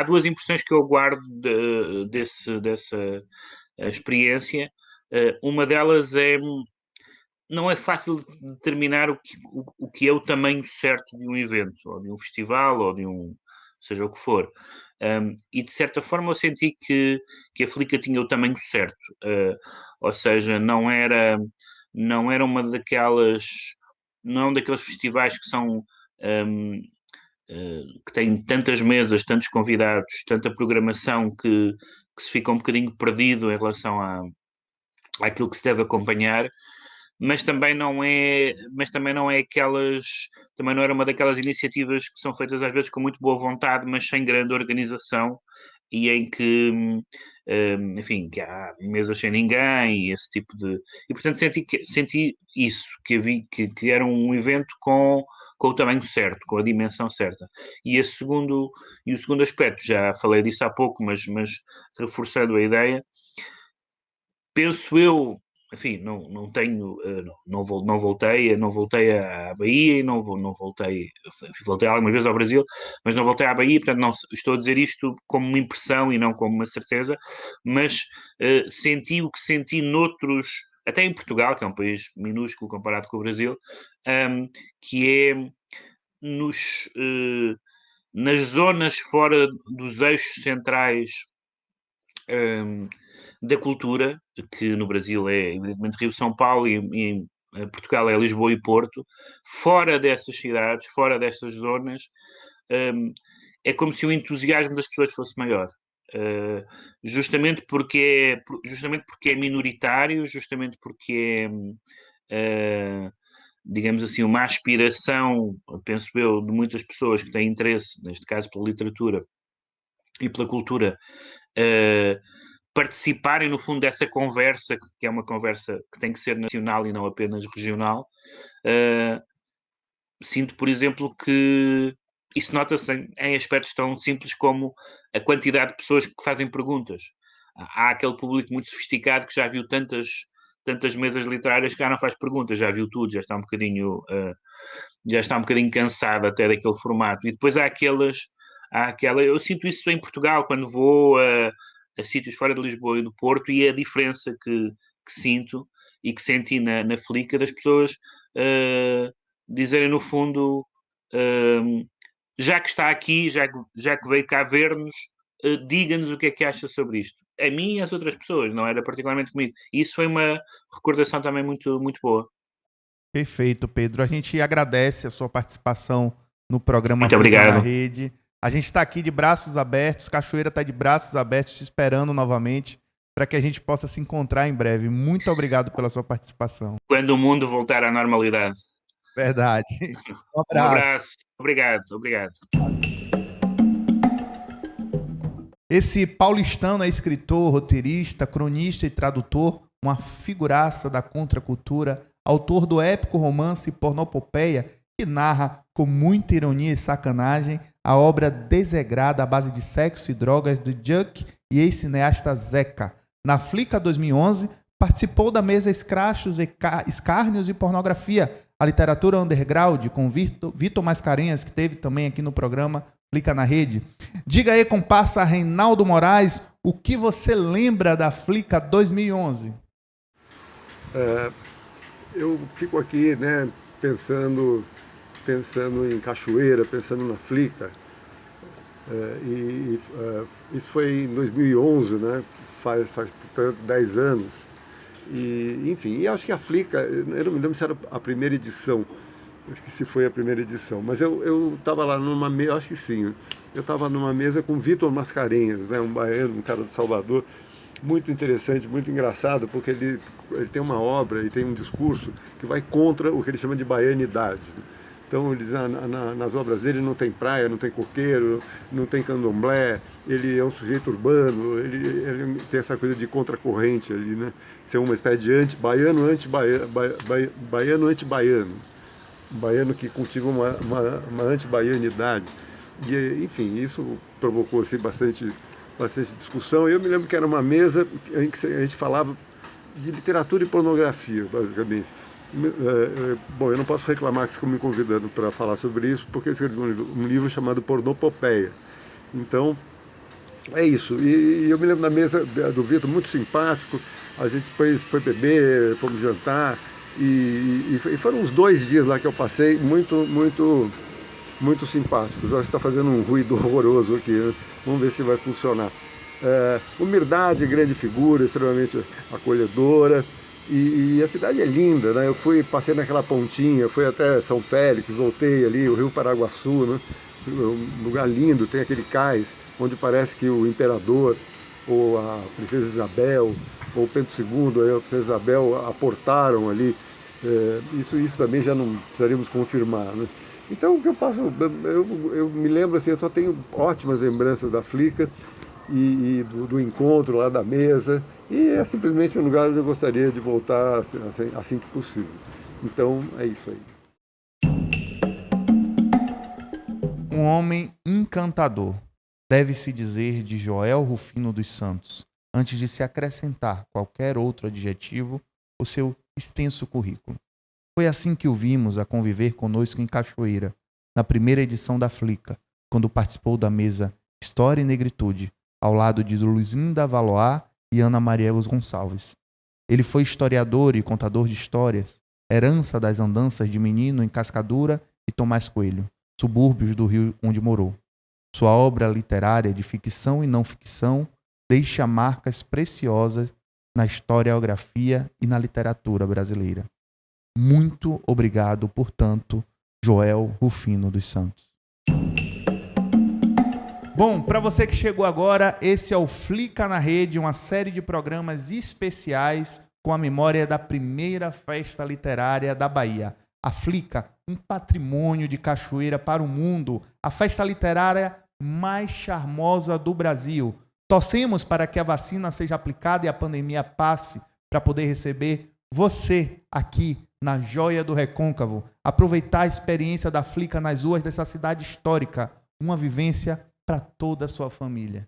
duas impressões que eu guardo dessa experiência. Uma delas não é fácil determinar o que é o tamanho certo de um evento, ou de um festival, ou de seja o que for. E de certa forma eu senti que a Flickr tinha o tamanho certo, ou seja, não era uma daquelas, não é um daqueles festivais que são que têm tantas mesas, tantos convidados, tanta programação, que se fica um bocadinho perdido em relação àquilo que se deve acompanhar. Mas também não é também não era uma daquelas iniciativas que são feitas às vezes com muito boa vontade, mas sem grande organização, e em que, enfim, que há mesas sem ninguém, e esse tipo de... E, portanto, senti isso, que era um evento com o tamanho certo, com a dimensão certa. E o segundo aspecto, já falei disso há pouco, mas reforçando a ideia, penso eu, enfim, não tenho, não voltei à Bahia, e não voltei, voltei algumas vezes ao Brasil, mas não voltei à Bahia, portanto não estou a dizer isto como uma impressão e não como uma certeza, mas senti o que senti noutros, até em Portugal, que é um país minúsculo comparado com o Brasil, que é nas zonas fora dos eixos centrais da cultura, que no Brasil é evidentemente Rio, São Paulo, e em Portugal é Lisboa e Porto. Fora dessas cidades, fora dessas zonas, é como se o entusiasmo das pessoas fosse maior. Justamente porque é minoritário, justamente porque é, digamos assim, uma aspiração, penso eu, de muitas pessoas que têm interesse, neste caso pela literatura e pela cultura, participarem, no fundo, dessa conversa, que é uma conversa que tem que ser nacional e não apenas regional. Sinto, por exemplo, que isso nota-se em aspectos tão simples como a quantidade de pessoas que fazem perguntas. Há aquele público muito sofisticado que já viu tantas mesas literárias, que já não faz perguntas, já viu tudo, já está um bocadinho cansado até daquele formato. E depois há aquela, eu sinto isso em Portugal, quando vou a sítios fora de Lisboa e do Porto, e é a diferença que sinto e que senti na Flickr, das pessoas dizerem, no fundo, já que está aqui, já que veio cá ver-nos, diga-nos o que é que acha sobre isto. A mim e às outras pessoas, não era particularmente comigo. E isso foi uma recordação também muito, muito boa. Perfeito, Pedro. A gente agradece a sua participação no programa Muito Flickr obrigado. na Rede. A gente está aqui de braços abertos, Cachoeira está de braços abertos, te esperando novamente para que a gente possa se encontrar em breve. Muito obrigado pela sua participação. Quando o mundo voltar à normalidade. Verdade. Um Um abraço. abraço. Obrigado. Esse paulistano é escritor, roteirista, cronista e tradutor, uma figuraça da contracultura, autor do épico romance Pornopopeia, que narra com muita ironia e sacanagem a obra desegrada à base de sexo e drogas do Juck e ex-cineasta Zeca. Na Flica 2011, participou da mesa Escrachos, Escárnios e Pornografia, a literatura underground, com Vitor Mascarenhas, que teve também aqui no programa Flica na Rede. Diga aí, comparsa Reinaldo Moraes, o que você lembra da Flica 2011? Eu fico aqui, né, pensando em Cachoeira, pensando na Flica. Isso foi em 2011, né, faz portanto 10 anos. E, enfim, e acho que a Flica, eu não me lembro se era a primeira edição, acho que se foi a primeira edição, mas eu estava lá numa mesa, acho que sim, eu estava numa mesa com Vitor Mascarenhas, né, um baiano, um cara de Salvador, muito interessante, muito engraçado, porque ele tem uma obra, ele tem um discurso que vai contra o que ele chama de baianidade. Então, ele diz, nas obras dele não tem praia, não tem coqueiro, não tem candomblé, ele é um sujeito urbano, ele tem essa coisa de contracorrente ali, né? Ser uma espécie de baiano anti-baiano, um baiano que cultiva uma anti-baianidade. E, enfim, isso provocou assim, bastante discussão. Eu me lembro que era uma mesa em que a gente falava de literatura e pornografia, basicamente. Bom, eu não posso reclamar que ficam me convidando para falar sobre isso, porque eu escrevi um livro chamado Pornopopeia. Então, é isso. E eu me lembro da mesa do Vitor, muito simpático. A gente depois foi beber, fomos jantar. E foram uns 2 dias lá que eu passei, muito simpáticos. Acho que está fazendo um ruído horroroso aqui, né? Vamos ver se vai funcionar. Humildade, grande figura, extremamente acolhedora. E a cidade é linda, né? Passei naquela pontinha, fui até São Félix, voltei ali, o Rio Paraguaçu, né? Um lugar lindo, tem aquele cais onde parece que o imperador, ou a princesa Isabel, ou o Pedro II, a princesa Isabel aportaram ali. Isso também já não precisaríamos confirmar, né? Então, o que eu passo, eu me lembro assim, eu só tenho ótimas lembranças da Flica e do encontro lá da mesa, e é simplesmente um lugar onde eu gostaria de voltar assim que possível. Então, é isso aí. Um homem encantador, deve-se dizer de Joel Rufino dos Santos, antes de se acrescentar qualquer outro adjetivo ao seu extenso currículo. Foi assim que o vimos a conviver conosco em Cachoeira, na primeira edição da Flica, quando participou da mesa História e Negritude, ao lado de Luizinda Valois e Ana Maria Gonçalves. Ele foi historiador e contador de histórias, herança das andanças de menino em Cascadura e Tomás Coelho, subúrbios do Rio onde morou. Sua obra literária de ficção e não ficção deixa marcas preciosas na historiografia e na literatura brasileira. Muito obrigado, portanto, Joel Rufino dos Santos. Bom, para você que chegou agora, esse é o Flica na Rede, uma série de programas especiais com a memória da primeira festa literária da Bahia. A Flica, um patrimônio de Cachoeira para o mundo, a festa literária mais charmosa do Brasil. Torcemos para que a vacina seja aplicada e a pandemia passe para poder receber você aqui na Joia do Recôncavo. Aproveitar a experiência da Flica nas ruas dessa cidade histórica. Uma vivência para toda a sua família.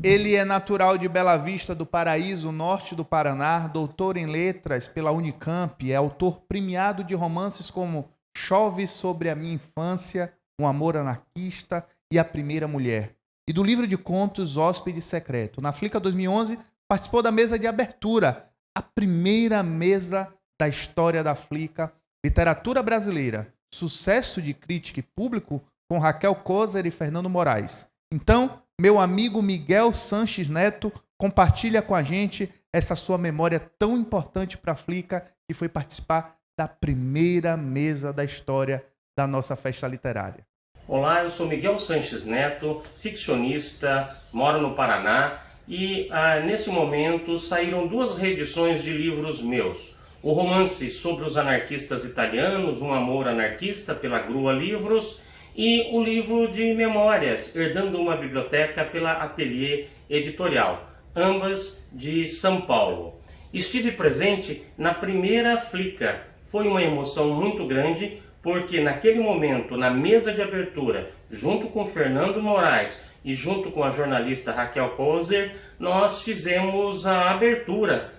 Ele é natural de Bela Vista do Paraíso, norte do Paraná, doutor em letras pela Unicamp, é autor premiado de romances como Chove sobre a Minha Infância, Um Amor Anarquista e A Primeira Mulher. E do livro de contos Hóspede Secreto. Na Flica 2011, participou da mesa de abertura, a primeira mesa da história da Flica, literatura brasileira, sucesso de crítica e público, com Raquel Kozer e Fernando Moraes. Então, meu amigo Miguel Sanches Neto compartilha com a gente essa sua memória tão importante para a Flica, que foi participar da primeira mesa da história da nossa festa literária. Olá, eu sou Miguel Sanches Neto, ficcionista, moro no Paraná e nesse momento saíram 2 reedições de livros meus. O romance sobre os anarquistas italianos, Um Amor Anarquista, pela Grua Livros, e o livro de memórias, Herdando uma Biblioteca, pela Ateliê Editorial, ambas de São Paulo. Estive presente na primeira Flica. Foi uma emoção muito grande, porque naquele momento, na mesa de abertura, junto com Fernando Moraes e junto com a jornalista Raquel Kozer, nós fizemos a abertura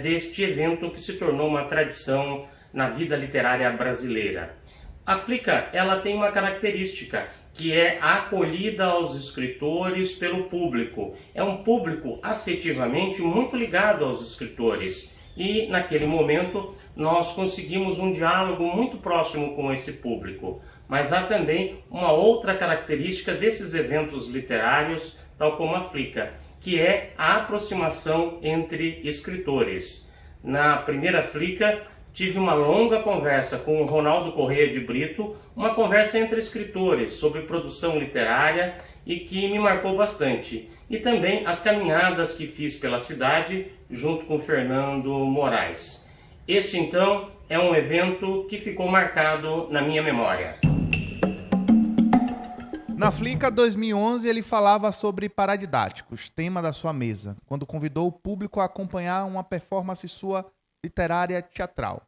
deste evento que se tornou uma tradição na vida literária brasileira. A Flica, ela tem uma característica, que é a acolhida aos escritores pelo público. É um público afetivamente muito ligado aos escritores. E naquele momento nós conseguimos um diálogo muito próximo com esse público. Mas há também uma outra característica desses eventos literários, tal como a Flica, que é a aproximação entre escritores. Na primeira Flica, tive uma longa conversa com o Ronaldo Corrêa de Brito, uma conversa entre escritores sobre produção literária e que me marcou bastante. E também as caminhadas que fiz pela cidade junto com Fernando Moraes. Este, então, é um evento que ficou marcado na minha memória. Na Flica 2011, ele falava sobre paradidáticos, tema da sua mesa, quando convidou o público a acompanhar uma performance sua literária teatral.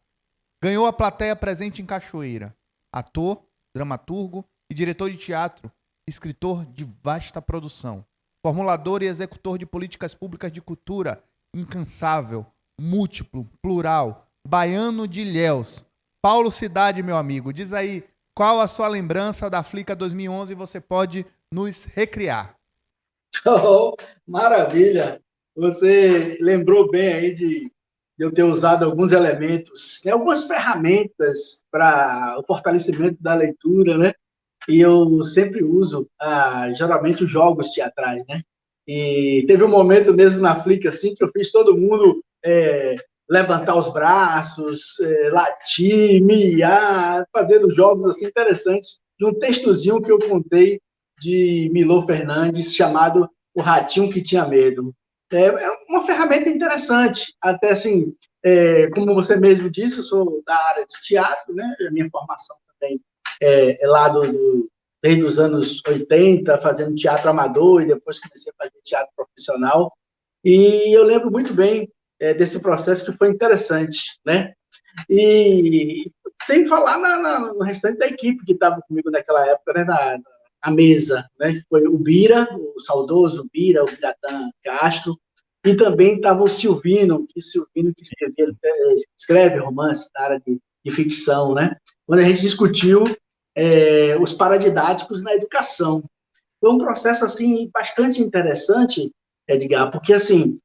Ganhou a plateia presente em Cachoeira. Ator, dramaturgo e diretor de teatro, escritor de vasta produção, formulador e executor de políticas públicas de cultura, incansável, múltiplo, plural, baiano de Ilhéus. Paulo Cidade, meu amigo, diz aí qual a sua lembrança da Flica 2011 e você pode nos recriar. Oh, maravilha! Você lembrou bem aí de eu ter usado alguns elementos, né, algumas ferramentas para o fortalecimento da leitura, né? E eu sempre uso, geralmente, os jogos teatrais, né? E teve um momento mesmo na Flica, assim, que eu fiz todo mundo levantar os braços, latir, miar, fazendo jogos assim interessantes, de um textozinho que eu contei de Milor Fernandes, chamado O Ratinho que Tinha Medo. É uma ferramenta interessante, até assim, como você mesmo disse, eu sou da área de teatro, né? A minha formação também é lá desde os anos 80, fazendo teatro amador, e depois comecei a fazer teatro profissional, e eu lembro muito bem desse processo que foi interessante, né? E sem falar no restante da equipe que estava comigo naquela época, né? A mesa, né? Que foi o Bira, o saudoso Bira, o Biratã Castro, e também estava o Silvino, que escreve romances na área de ficção, né? Quando a gente discutiu os paradidáticos na educação. Foi um processo, assim, bastante interessante, Edgar, porque, assim,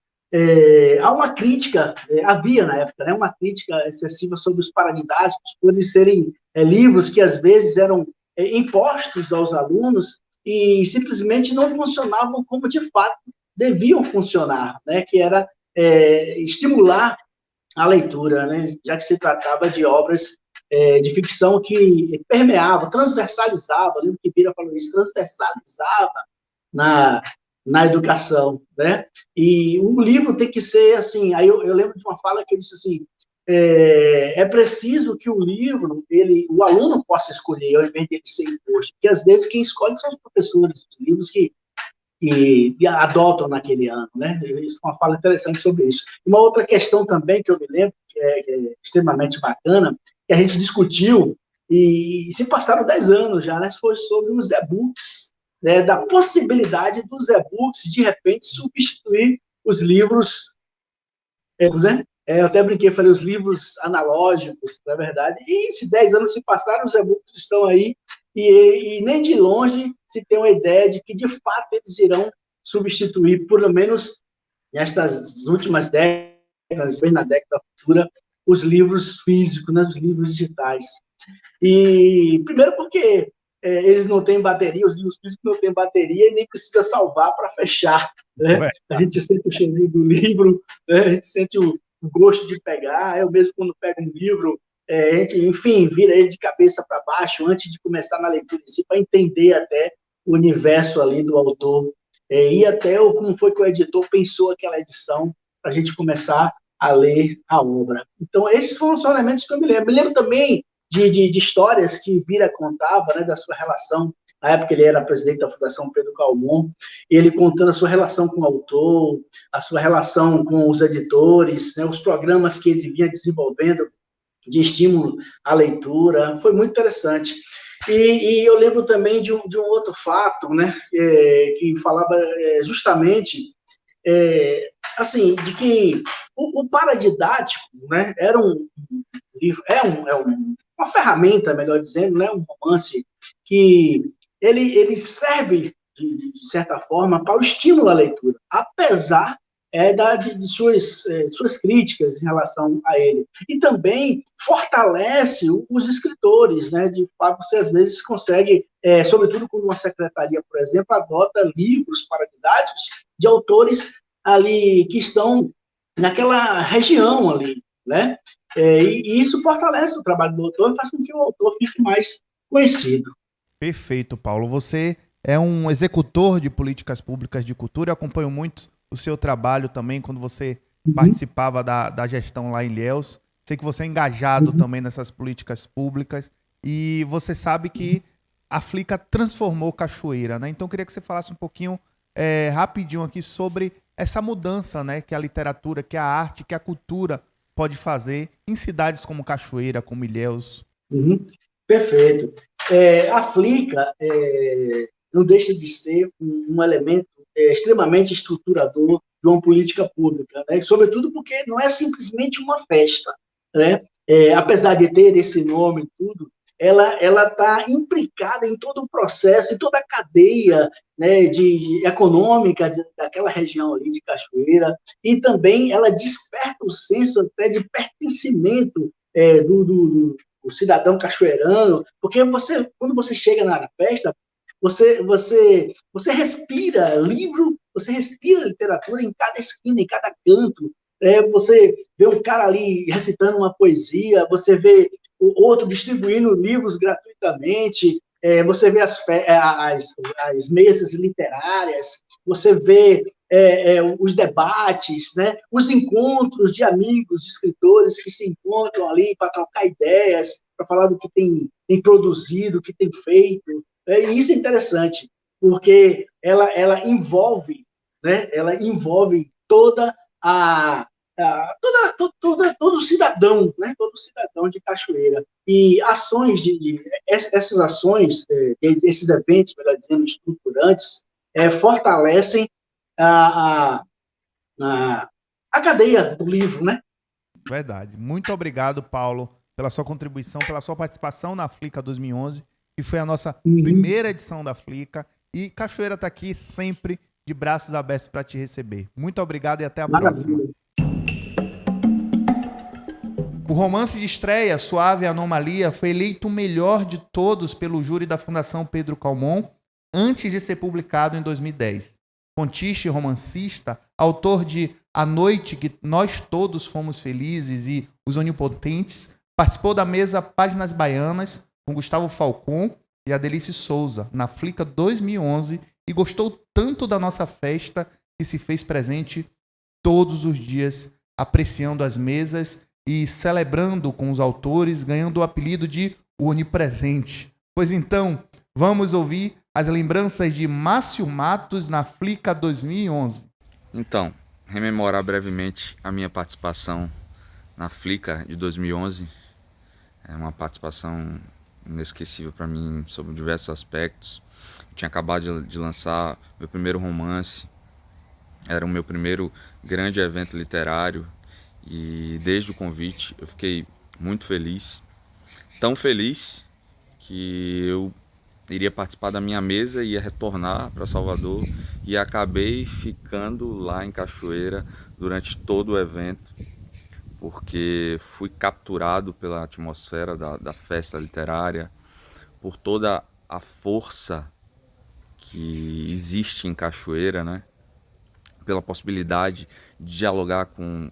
há uma crítica, havia na época, né, uma crítica excessiva sobre os paradidáticos, por eles serem livros que, às vezes, eram impostos aos alunos e simplesmente não funcionavam como, de fato, deviam funcionar, né, que era estimular a leitura, né, já que se tratava de obras de ficção que permeava, transversalizava, lembro que Bira falou isso, transversalizava na educação, né? E o livro tem que ser assim, aí eu lembro de uma fala que eu disse assim, é preciso que o livro, o aluno possa escolher, ao invés de ele ser imposto, porque às vezes quem escolhe são os professores, os livros que adotam naquele ano, né? Isso é uma fala interessante sobre isso. Uma outra questão também que eu me lembro, que é extremamente bacana, que a gente discutiu, e se passaram 10 anos já, né? Foi sobre os e-books, né? Da possibilidade dos e-books, de repente, substituir os livros, né? Eu até brinquei, falei, os livros analógicos, na verdade, e se 10 anos se passaram, os e-books estão aí, e nem de longe se tem uma ideia de que, de fato, eles irão substituir, pelo menos nestas últimas décadas, bem na década futura, os livros físicos, né, os livros digitais. E, primeiro, porque eles não têm bateria, os livros físicos não têm bateria e nem precisa salvar para fechar, né? A gente sente o cheirinho do livro, né? A gente sente o gosto de pegar. Eu mesmo, quando pego um livro, a gente, enfim, vira ele de cabeça para baixo antes de começar na leitura em si, para entender até o universo ali do autor, e até como foi que o editor pensou aquela edição, para a gente começar a ler a obra. Então, esses foram os elementos que eu me lembro. Me lembro também de histórias que Bira contava, né, da sua relação. Na época ele era presidente da Fundação Pedro Calmon, ele contando a sua relação com o autor, a sua relação com os editores, né, os programas que ele vinha desenvolvendo de estímulo à leitura. Foi muito interessante. E eu lembro também de um outro fato, né, que falava justamente assim, de que o paradidático, né, era um livro, uma ferramenta, melhor dizendo, né, um romance que ele serve, de certa forma, para o estímulo à leitura, apesar de suas críticas em relação a ele. E também fortalece os escritores, né? De fato, você às vezes consegue, sobretudo quando uma secretaria, por exemplo, adota livros paradidáticos de autores ali que estão naquela região ali, né? E isso fortalece o trabalho do autor e faz com que o autor fique mais conhecido. Perfeito, Paulo. Você é um executor de políticas públicas de cultura. Eu acompanho muito o seu trabalho também, quando você participava da gestão lá em Ilhéus. Sei que você é engajado também nessas políticas públicas e você sabe que a Flica transformou Cachoeira, né? Então eu queria que você falasse um pouquinho, rapidinho aqui, sobre essa mudança, né, que a literatura, que a arte, que a cultura pode fazer em cidades como Cachoeira, como Ilhéus. Perfeito. A Flica não deixa de ser um elemento extremamente estruturador de uma política pública, né? Sobretudo porque não é simplesmente uma festa, né? Apesar de ter esse nome e tudo, ela está implicada em todo o processo, em toda a cadeia, né, econômica daquela região ali de Cachoeira, e também ela desperta o senso até de pertencimento do cidadão cachoeirano, porque quando você chega na festa, você respira livro, você respira literatura em cada esquina, em cada canto. Você vê um cara ali recitando uma poesia, você vê o outro distribuindo livros gratuitamente, você vê as mesas literárias, você vê os debates, né? Os encontros de amigos, de escritores que se encontram ali para trocar ideias, para falar do que tem produzido, o que tem feito. E isso é interessante, porque ela envolve, né? Ela envolve todo o cidadão, né? Todo o cidadão de Cachoeira. E essas ações, esses eventos, melhor dizendo, estruturantes, fortalecem a cadeia do livro, né? Verdade. Muito obrigado, Paulo, pela sua contribuição, pela sua participação na Flica 2011, que foi a nossa primeira edição da Flica. E Cachoeira está aqui sempre de braços abertos para te receber. Muito obrigado e até a próxima. O romance de estreia, Suave Anomalia, foi eleito o melhor de todos pelo júri da Fundação Pedro Calmon, antes de ser publicado em 2010. Contista e romancista, autor de A Noite que Nós Todos Fomos Felizes e Os Onipotentes, participou da mesa Páginas Baianas com Gustavo Falcon e Adelice Souza, na Flica 2011, e gostou tanto da nossa festa que se fez presente todos os dias, apreciando as mesas e celebrando com os autores, ganhando o apelido de o Onipresente. Pois então, vamos ouvir as lembranças de Márcio Matos na Flica 2011. Então, rememorar brevemente a minha participação na Flica de 2011. É uma participação inesquecível para mim sobre diversos aspectos. Eu tinha acabado de lançar meu primeiro romance, era o meu primeiro grande evento literário e desde o convite eu fiquei muito feliz, tão feliz que eu iria participar da minha mesa, ia retornar para Salvador e acabei ficando lá em Cachoeira durante todo o evento, porque fui capturado pela atmosfera da festa literária, por toda a força que existe em Cachoeira, né? Pela possibilidade de dialogar com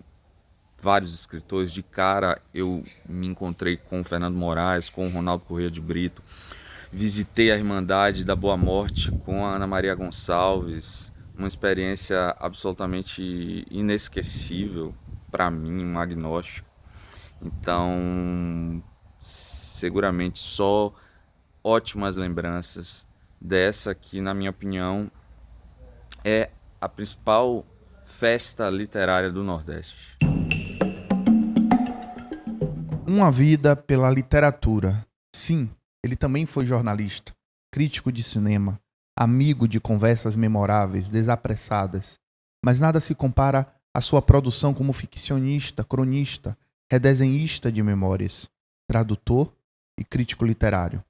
vários escritores. De cara, eu me encontrei com o Fernando Moraes, com o Ronaldo Corrêa de Brito. Visitei a Irmandade da Boa Morte com a Ana Maria Gonçalves. Uma experiência absolutamente inesquecível para mim, um agnóstico. Então, seguramente só ótimas lembranças dessa que, na minha opinião, é a principal festa literária do Nordeste. Uma vida pela literatura. Sim, ele também foi jornalista, crítico de cinema, amigo de conversas memoráveis, desapressadas. Mas nada se compara à sua produção como ficcionista, cronista, redesenhista de memórias, tradutor e crítico literário.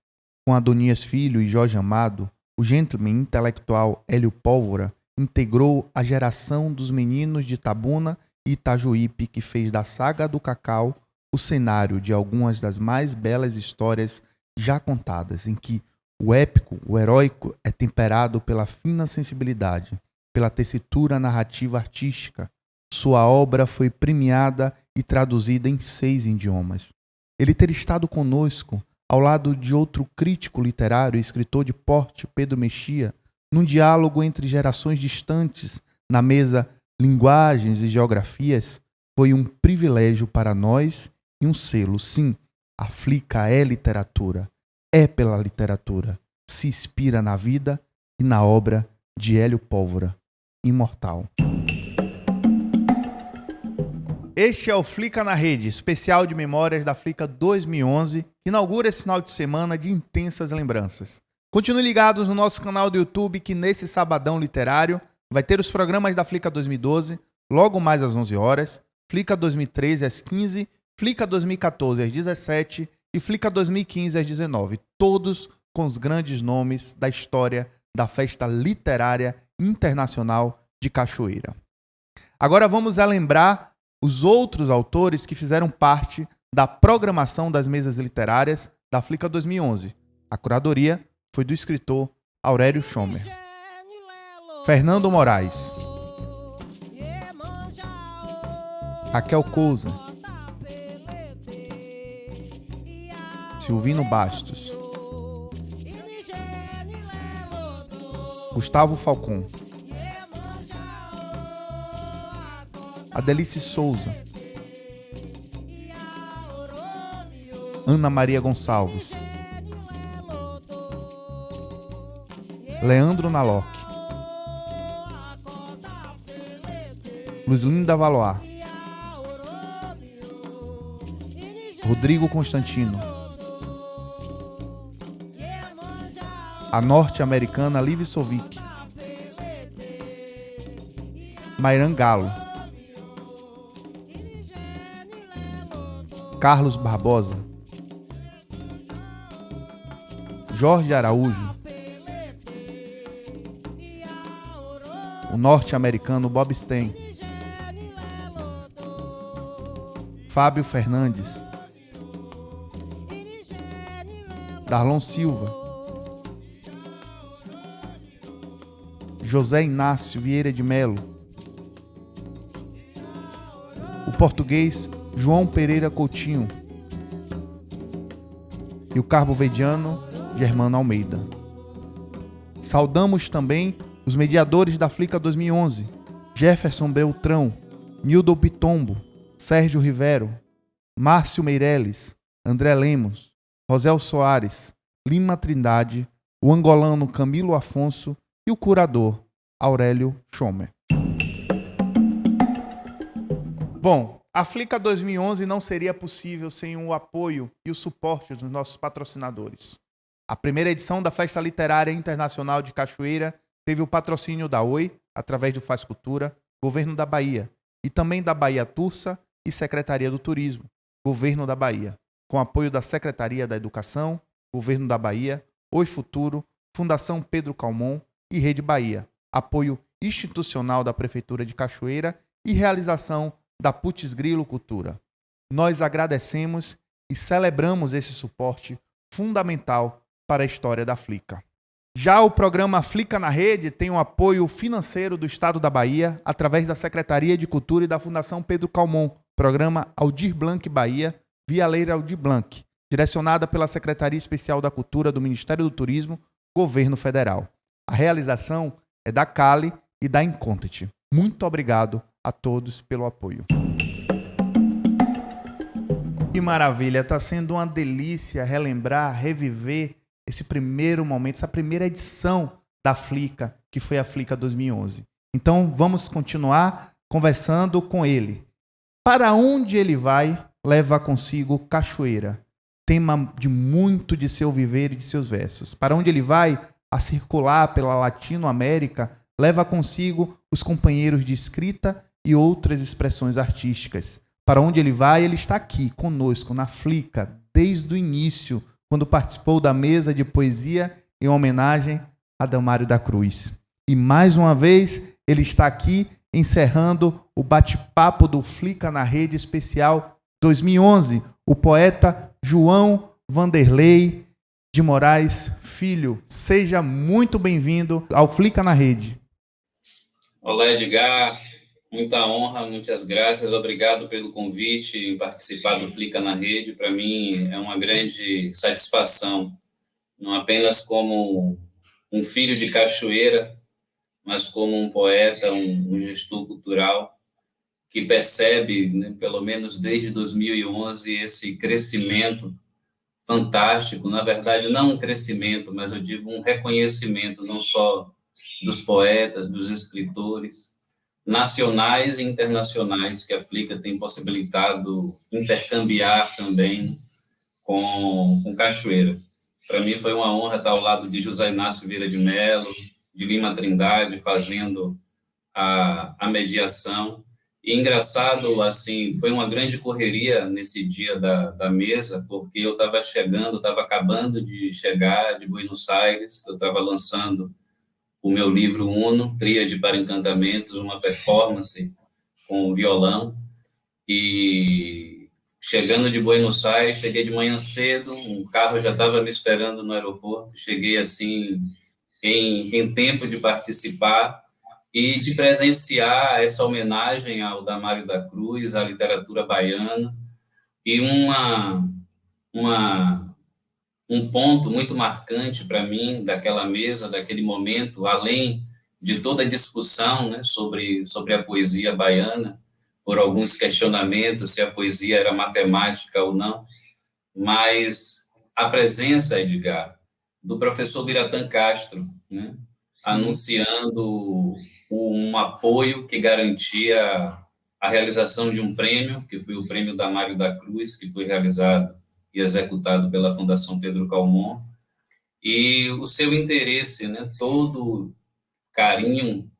Com Adonias Filho e Jorge Amado, o gentleman intelectual Hélio Pólvora integrou a geração dos meninos de Itabuna e Itajuípe que fez da saga do Cacau o cenário de algumas das mais belas histórias já contadas, em que o épico, o heróico, é temperado pela fina sensibilidade, pela tessitura narrativa artística. Sua obra foi premiada e traduzida em 6 idiomas. Ele ter estado conosco, ao lado de outro crítico literário e escritor de porte, Pedro Mexia, num diálogo entre gerações distantes, na mesa Linguagens e Geografias, foi um privilégio para nós e um selo. Sim, a Flica é literatura, é pela literatura, se inspira na vida e na obra de Hélio Pólvora, imortal. Este é o Flica na Rede, especial de memórias da Flica 2011, que inaugura esse final de semana de intensas lembranças. Continue ligados no nosso canal do YouTube, que nesse sabadão literário vai ter os programas da Flica 2012, logo mais às 11 horas, Flica 2013 às 15, Flica 2014 às 17 e Flica 2015 às 19, todos com os grandes nomes da história da Festa Literária Internacional de Cachoeira. Agora vamos lembrar os outros autores que fizeram parte da programação das mesas literárias da Flica 2011. A curadoria foi do escritor Aurélio Schomer. Fernando Moraes, Raquel Cousa, Silvino Bastos, Gustavo Falcon, Adelice Souza, Ana Maria Gonçalves, Leandro Naloc, Luzlinda Valois, Rodrigo Constantino, a norte-americana Liv Sovic, Mairan Galo, Carlos Barbosa, Jorge Araújo, o norte-americano Bob Stein, Fábio Fernandes, Darlon Silva, José Inácio Vieira de Melo, o português João Pereira Coutinho e o cabo-verdiano Germano Almeida. Saudamos também os mediadores da Flica 2011, Jefferson Beltrão, Nildo Pitombo, Sérgio Rivero, Márcio Meireles, André Lemos, Rosel Soares, Lima Trindade, o angolano Camilo Afonso e o curador Aurélio Schomer. Bom, a Flica 2011 não seria possível sem o apoio e o suporte dos nossos patrocinadores. A primeira edição da Festa Literária Internacional de Cachoeira teve o patrocínio da Oi, através do Faz Cultura, Governo da Bahia, e também da Bahia Tursa e Secretaria do Turismo, Governo da Bahia, com apoio da Secretaria da Educação, Governo da Bahia, Oi Futuro, Fundação Pedro Calmon e Rede Bahia, apoio institucional da Prefeitura de Cachoeira e realização da Putz Grilo Cultura. Nós agradecemos e celebramos esse suporte fundamental para a história da Flica. Já o programa Flica na Rede tem o apoio financeiro do Estado da Bahia, através da Secretaria de Cultura e da Fundação Pedro Calmon, Programa Aldir Blanc Bahia, via Lei Aldir Blanc, direcionada pela Secretaria Especial da Cultura do Ministério do Turismo, Governo Federal. A realização é da Cali e da Incontent. Muito obrigado a todos pelo apoio. Que maravilha, está sendo uma delícia relembrar, reviver esse primeiro momento, essa primeira edição da Flica, que foi a Flica 2011. Então, vamos continuar conversando com ele. Para onde ele vai, leva consigo Cachoeira, tema de muito de seu viver e de seus versos. Para onde ele vai, a circular pela Latinoamérica, leva consigo os companheiros de escrita e outras expressões artísticas. Para onde ele vai, ele está aqui, conosco, na Flica, desde o início, quando participou da mesa de poesia em homenagem a Damário da Cruz. E mais uma vez, ele está aqui, encerrando o bate-papo do Flica na Rede Especial 2011, o poeta João Vanderlei de Moraes Filho. Seja muito bem-vindo ao Flica na Rede. Olá, Edgar. Muita honra, muitas graças. Obrigado pelo convite em participar do Flica na Rede. Para mim é uma grande satisfação, não apenas como um filho de Cachoeira, mas como um poeta, um gestor cultural que percebe, né, pelo menos desde 2011, esse crescimento fantástico. Na verdade, não um crescimento, mas eu digo um reconhecimento não só dos poetas, dos escritores, nacionais e internacionais, que a Flica tem possibilitado intercambiar também com Cachoeira. Para mim foi uma honra estar ao lado de José Inácio Vieira de Mello, de Lima Trindade, fazendo a mediação. E engraçado, assim, foi uma grande correria nesse dia da mesa, porque eu estava acabando de chegar de Buenos Aires, eu estava lançando o meu livro Uno, Tríade para Encantamentos, uma performance com violão, e chegando de Buenos Aires, cheguei de manhã cedo, um carro já estava me esperando no aeroporto, cheguei assim em tempo de participar e de presenciar essa homenagem ao Damário da Cruz, à literatura baiana, e um ponto muito marcante para mim daquela mesa, daquele momento, além de toda a discussão, né, sobre a poesia baiana, por alguns questionamentos se a poesia era matemática ou não, mas a presença, Edgar, do professor Biratã Castro, né, anunciando um apoio que garantia a realização de um prêmio, que foi o Prêmio Damário da Cruz, que foi realizado e executado pela Fundação Pedro Calmon, e o seu interesse, né, todo carinho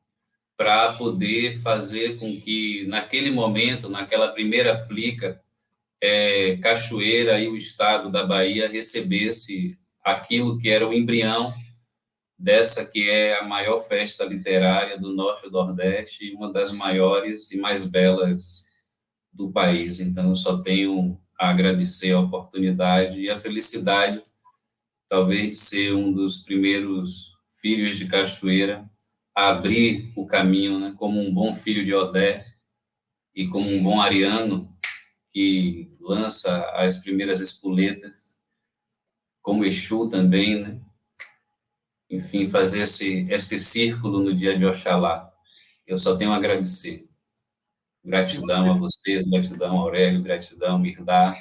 para poder fazer com que, naquele momento, naquela primeira Flica, Cachoeira e o estado da Bahia recebesse aquilo que era o embrião dessa que é a maior festa literária do Norte e do Nordeste, uma das maiores e mais belas do país. Então, eu só tenho a agradecer a oportunidade e a felicidade, talvez, de ser um dos primeiros filhos de Cachoeira a abrir o caminho, né, como um bom filho de Odé e como um bom ariano que lança as primeiras espoletas, como Exu também, né? Enfim, fazer esse círculo no dia de Oxalá. Eu só tenho a agradecer. Gratidão a vocês, gratidão a Aurélio, gratidão a Mirdá,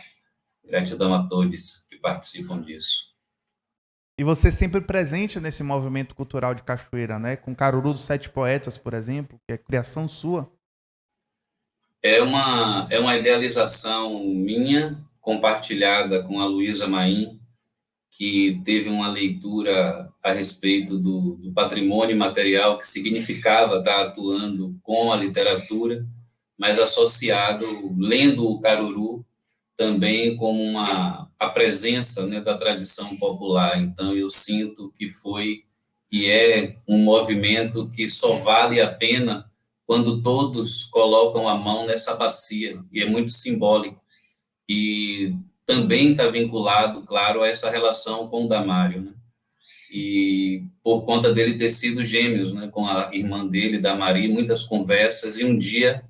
gratidão a todos que participam disso. E você sempre presente nesse movimento cultural de Cachoeira, né? Com Caruru dos Sete Poetas, por exemplo, que é criação sua. É uma idealização minha, compartilhada com a Luísa Maim, que teve uma leitura a respeito do patrimônio material que significava estar atuando com a literatura, mas associado, lendo o Caruru, também como a presença, né, da tradição popular. Então, eu sinto que foi e é um movimento que só vale a pena quando todos colocam a mão nessa bacia, e é muito simbólico. E também está vinculado, claro, a essa relação com o Damário, né? E por conta dele ter sido gêmeos, né, com a irmã dele, Damari, muitas conversas, e um dia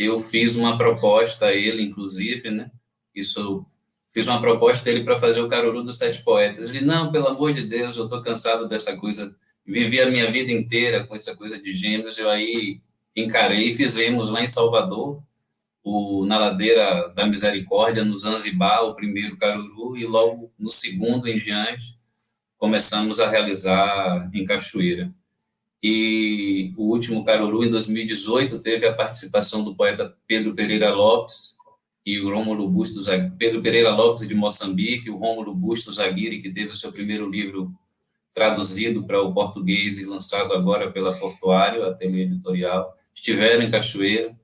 eu fiz uma proposta a ele, inclusive, né? Fiz uma proposta a ele para fazer o Caruru dos Sete Poetas. Ele, não, pelo amor de Deus, eu estou cansado dessa coisa, vivi a minha vida inteira com essa coisa de gêmeos, eu aí encarei e fizemos lá em Salvador, na Ladeira da Misericórdia, no Zanzibar, o primeiro Caruru, e logo no segundo em diante, começamos a realizar em Cachoeira. E o último Caruru, em 2018, teve a participação do poeta Pedro Pereira Lopes e o Rômulo Bustos Aguirre, Pedro Pereira Lopes, de Moçambique, o Rômulo Bustos Aguirre, que teve o seu primeiro livro traduzido para o português e lançado agora pela Portuário, Ateliê Editorial, estiveram em Cachoeira,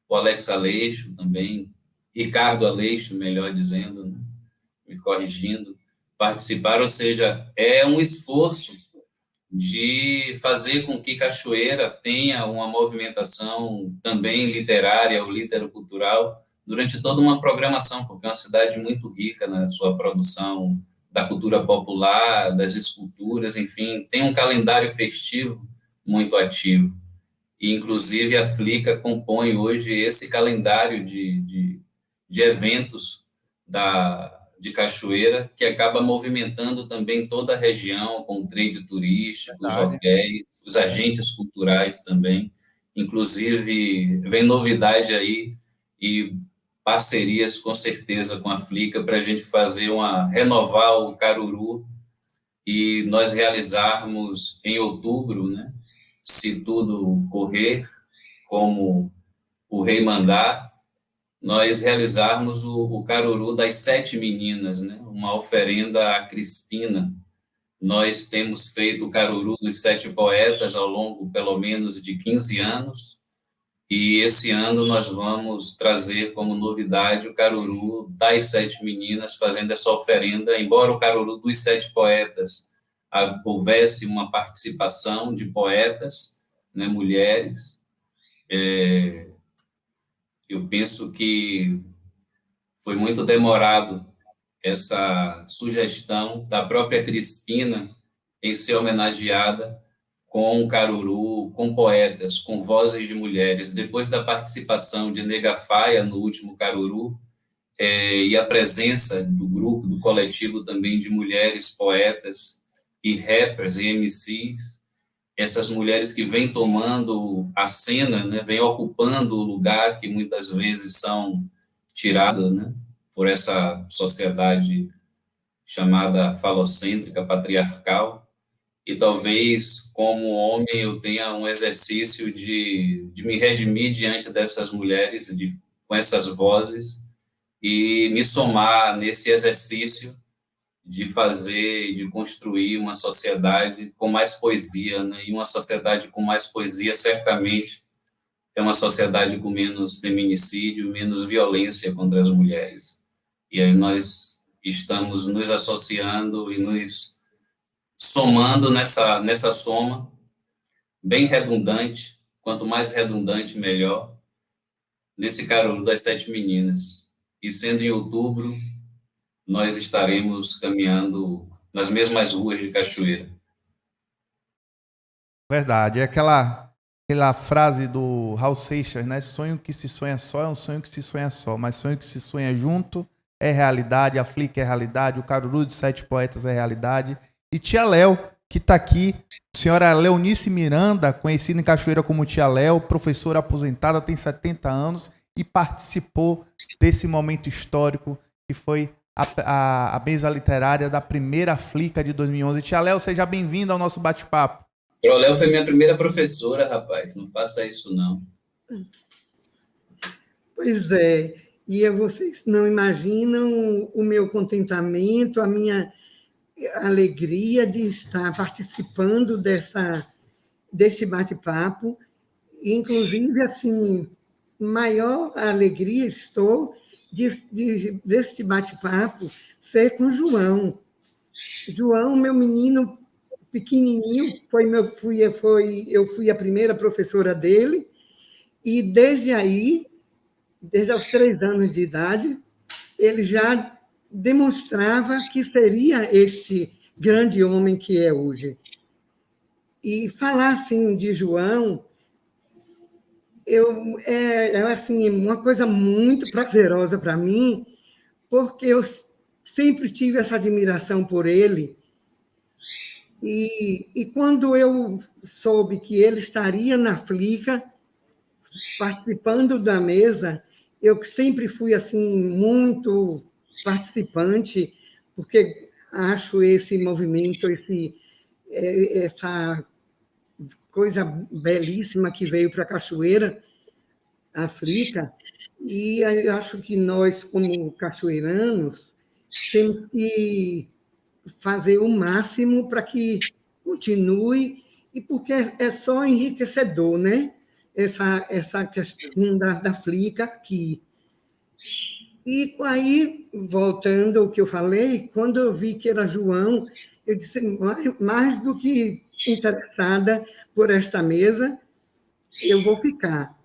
o Alex Aleixo também, Ricardo Aleixo, melhor dizendo, né, me corrigindo, participaram, ou seja, é um esforço de fazer com que Cachoeira tenha uma movimentação também literária ou literocultural durante toda uma programação, porque é uma cidade muito rica na sua produção da cultura popular, das esculturas, enfim, tem um calendário festivo muito ativo. E, inclusive, a Flica compõe hoje esse calendário de eventos de Cachoeira, que acaba movimentando também toda a região, com o trade turístico, os hotéis, os agentes culturais também. Inclusive, vem novidade aí e parcerias, com certeza, com a Flica, para a gente renovar o Caruru e nós realizarmos em outubro, né, se tudo correr como o rei mandar, nós realizarmos o Caruru das 7 meninas, né? Uma oferenda à Crispina. Nós temos feito o Caruru dos 7 poetas ao longo, pelo menos, de 15 anos, e esse ano nós vamos trazer como novidade o Caruru das 7 meninas, fazendo essa oferenda, embora o Caruru dos 7 poetas houvesse uma participação de poetas, né, mulheres, eu penso que foi muito demorado essa sugestão da própria Crispina em ser homenageada com o Caruru, com poetas, com vozes de mulheres. Depois da participação de Nega Faia no último Caruru, e a presença do grupo, do coletivo também de mulheres poetas e rappers e MCs, essas mulheres que vêm tomando a cena, né, vêm ocupando o lugar que muitas vezes são tiradas, né, por essa sociedade chamada falocêntrica, patriarcal, e talvez, como homem, eu tenha um exercício de me redimir diante dessas mulheres, com essas vozes, e me somar nesse exercício de fazer, de construir uma sociedade com mais poesia, né? E uma sociedade com mais poesia, certamente, é uma sociedade com menos feminicídio, menos violência contra as mulheres. E aí nós estamos nos associando e nos somando nessa soma, bem redundante, quanto mais redundante, melhor, nesse Caruru das 7 meninas. E sendo em outubro, nós estaremos caminhando nas mesmas ruas de Cachoeira. Verdade, é aquela frase do Raul Seixas, né? Sonho que se sonha só é um sonho que se sonha só, mas sonho que se sonha junto é realidade, a Flica é realidade, o Caruru de 7 poetas é realidade. E Tia Léo, que está aqui, senhora Leonice Miranda, conhecida em Cachoeira como Tia Léo, professora aposentada, tem 70 anos e participou desse momento histórico que foi a mesa literária da primeira Flica de 2011. Tia Léo, seja bem-vinda ao nosso bate-papo. Tia Léo foi minha primeira professora, rapaz, não faça isso não. Pois é, e vocês não imaginam o meu contentamento, a minha alegria de estar participando desse bate-papo, inclusive, assim, maior alegria estou desse bate-papo ser com João. João, meu menino pequenininho, eu fui a primeira professora dele, e desde aos 3 anos de idade, ele já demonstrava que seria este grande homem que é hoje. E falar assim de João, é assim, uma coisa muito prazerosa para mim, porque eu sempre tive essa admiração por ele. E quando eu soube que ele estaria na Flica, participando da mesa, eu que sempre fui assim muito participante, porque acho esse movimento, essa coisa belíssima que veio para a Cachoeira, a Flica, e eu acho que nós, como cachoeiranos, temos que fazer o máximo para que continue, e porque é só enriquecedor, né? Essa questão da Flica aqui. E aí, voltando ao que eu falei, quando eu vi que era João, eu disse, mais do que interessada por esta mesa, eu vou ficar,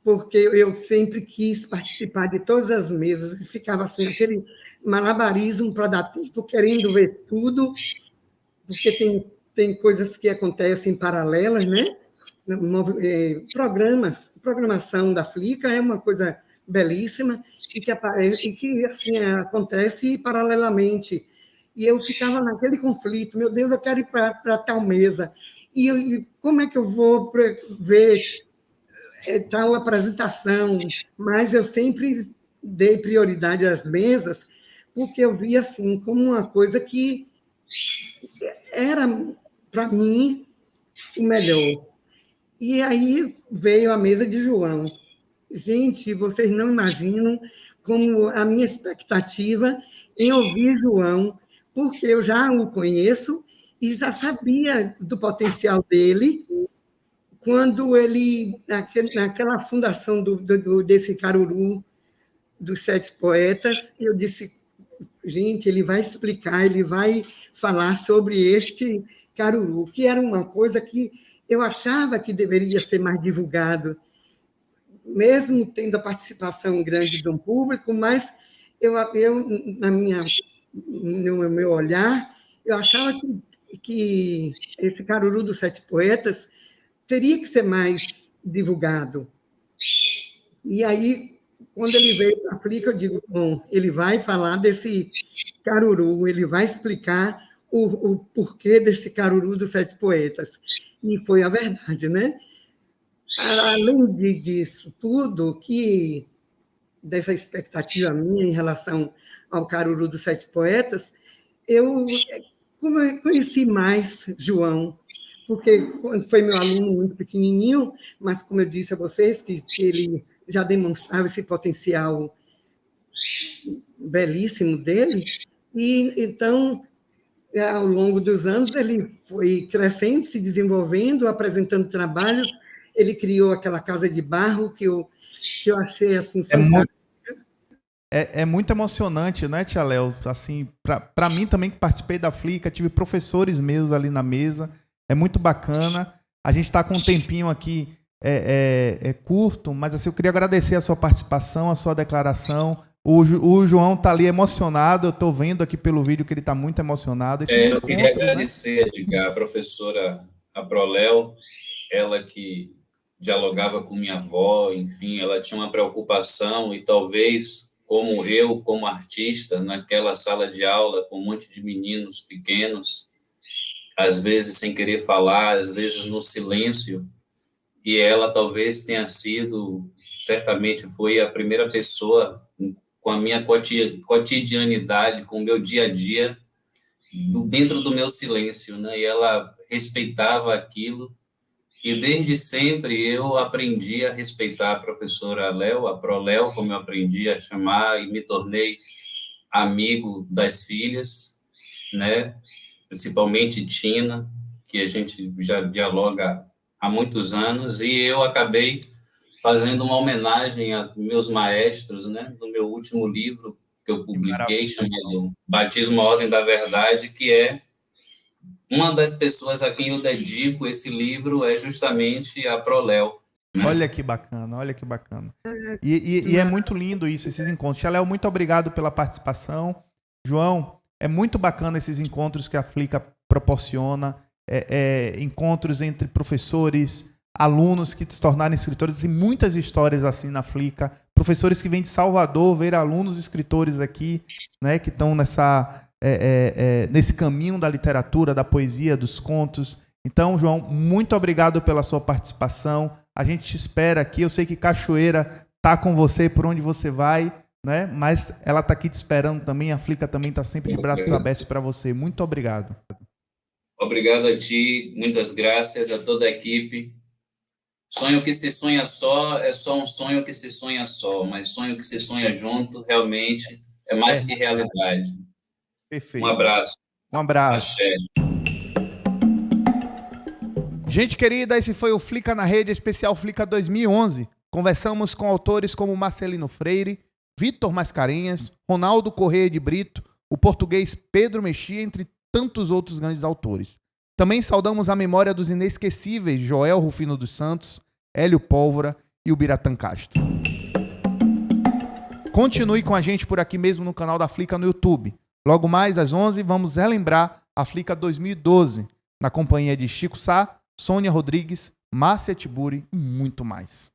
porque eu sempre quis participar de todas as mesas, e ficava assim, aquele malabarismo para dar tempo, querendo ver tudo, porque tem coisas que acontecem paralelas, né? Programação da Flica é uma coisa belíssima e que aparece, e que assim acontece paralelamente. E eu ficava naquele conflito, meu Deus, eu quero ir para tal mesa. E como é que eu vou ver tal apresentação? Mas eu sempre dei prioridade às mesas, porque eu via assim como uma coisa que era, para mim, o melhor. E aí veio a mesa de João. Gente, vocês não imaginam como a minha expectativa em ouvir João, porque eu já o conheço e já sabia do potencial dele quando ele, naquela fundação desse Caruru, dos 7 poetas, eu disse, gente, ele vai explicar, ele vai falar sobre este Caruru, que era uma coisa que eu achava que deveria ser mais divulgado, mesmo tendo a participação grande de um público, mas no meu olhar, eu achava que esse Caruru dos 7 poetas teria que ser mais divulgado. E aí, quando ele veio para a Flica, eu digo, bom, ele vai falar desse Caruru, ele vai explicar o porquê desse Caruru dos 7 poetas. E foi a verdade, né? Além disso tudo, dessa expectativa minha em relação ao Caruru dos 7 poetas, eu conheci mais João, porque foi meu aluno muito pequenininho, mas, como eu disse a vocês, que ele já demonstrava esse potencial belíssimo dele, e então, ao longo dos anos, ele foi crescendo, se desenvolvendo, apresentando trabalhos. Ele criou aquela casa de barro que eu achei assim fantástica. É muito emocionante, né, Tia Léo? Assim, para mim também, que participei da Flica, tive professores meus ali na mesa, é muito bacana. A gente está com um tempinho aqui curto, mas assim, eu queria agradecer a sua participação, a sua declaração. O João está ali emocionado, eu estou vendo aqui pelo vídeo que ele está muito emocionado. Eu queria agradecer, Edgar, a professora Aproléu, ela que dialogava com minha avó, enfim, ela tinha uma preocupação e talvez, como eu, como artista, naquela sala de aula com um monte de meninos pequenos, às vezes sem querer falar, às vezes no silêncio, e ela talvez tenha sido, certamente foi a primeira pessoa com a minha cotidianidade, com o meu dia a dia, dentro do meu silêncio, né? E ela respeitava aquilo, e desde sempre eu aprendi a respeitar a professora Léo, a Proléu, como eu aprendi a chamar, e me tornei amigo das filhas, né? Principalmente Tina, que a gente já dialoga há muitos anos, e eu acabei fazendo uma homenagem a meus maestros, né? No meu último livro que eu publiquei, chamado Batismo à Ordem da Verdade, que é uma das pessoas a quem eu dedico esse livro é justamente a Proléu. Né? Olha que bacana, olha que bacana. E é muito lindo isso, esses encontros. Tia Léo, muito obrigado pela participação. João, é muito bacana esses encontros que a Flica proporciona, encontros entre professores, alunos que se tornaram escritores, e muitas histórias assim na Flica, professores que vêm de Salvador ver alunos escritores aqui, né, que estão nesse caminho da literatura, da poesia, dos contos. Então, João, muito obrigado pela sua participação. A gente te espera aqui. Eu sei que Cachoeira está com você por onde você vai, né? Mas ela está aqui te esperando também. A Flica também está sempre de braços abertos para você. Muito obrigado. Obrigado a ti, muitas graças a toda a equipe. Sonho que se sonha só é só um sonho que se sonha só, mas sonho que se sonha junto realmente é mais que realidade. Perfeito. Um abraço. Um abraço. Axé. Gente querida, esse foi o Flica na Rede, especial Flica 2011. Conversamos com autores como Marcelino Freire, Vitor Mascarenhas, Ronaldo Corrêa de Brito, o português Pedro Mexia, entre tantos outros grandes autores. Também saudamos a memória dos inesquecíveis Joel Rufino dos Santos, Hélio Pólvora e o Biratã Castro. Continue com a gente por aqui mesmo no canal da Flica no YouTube. Logo mais às 11 vamos relembrar a Flica 2012, na companhia de Chico Sá, Sônia Rodrigues, Márcia Tiburi e muito mais.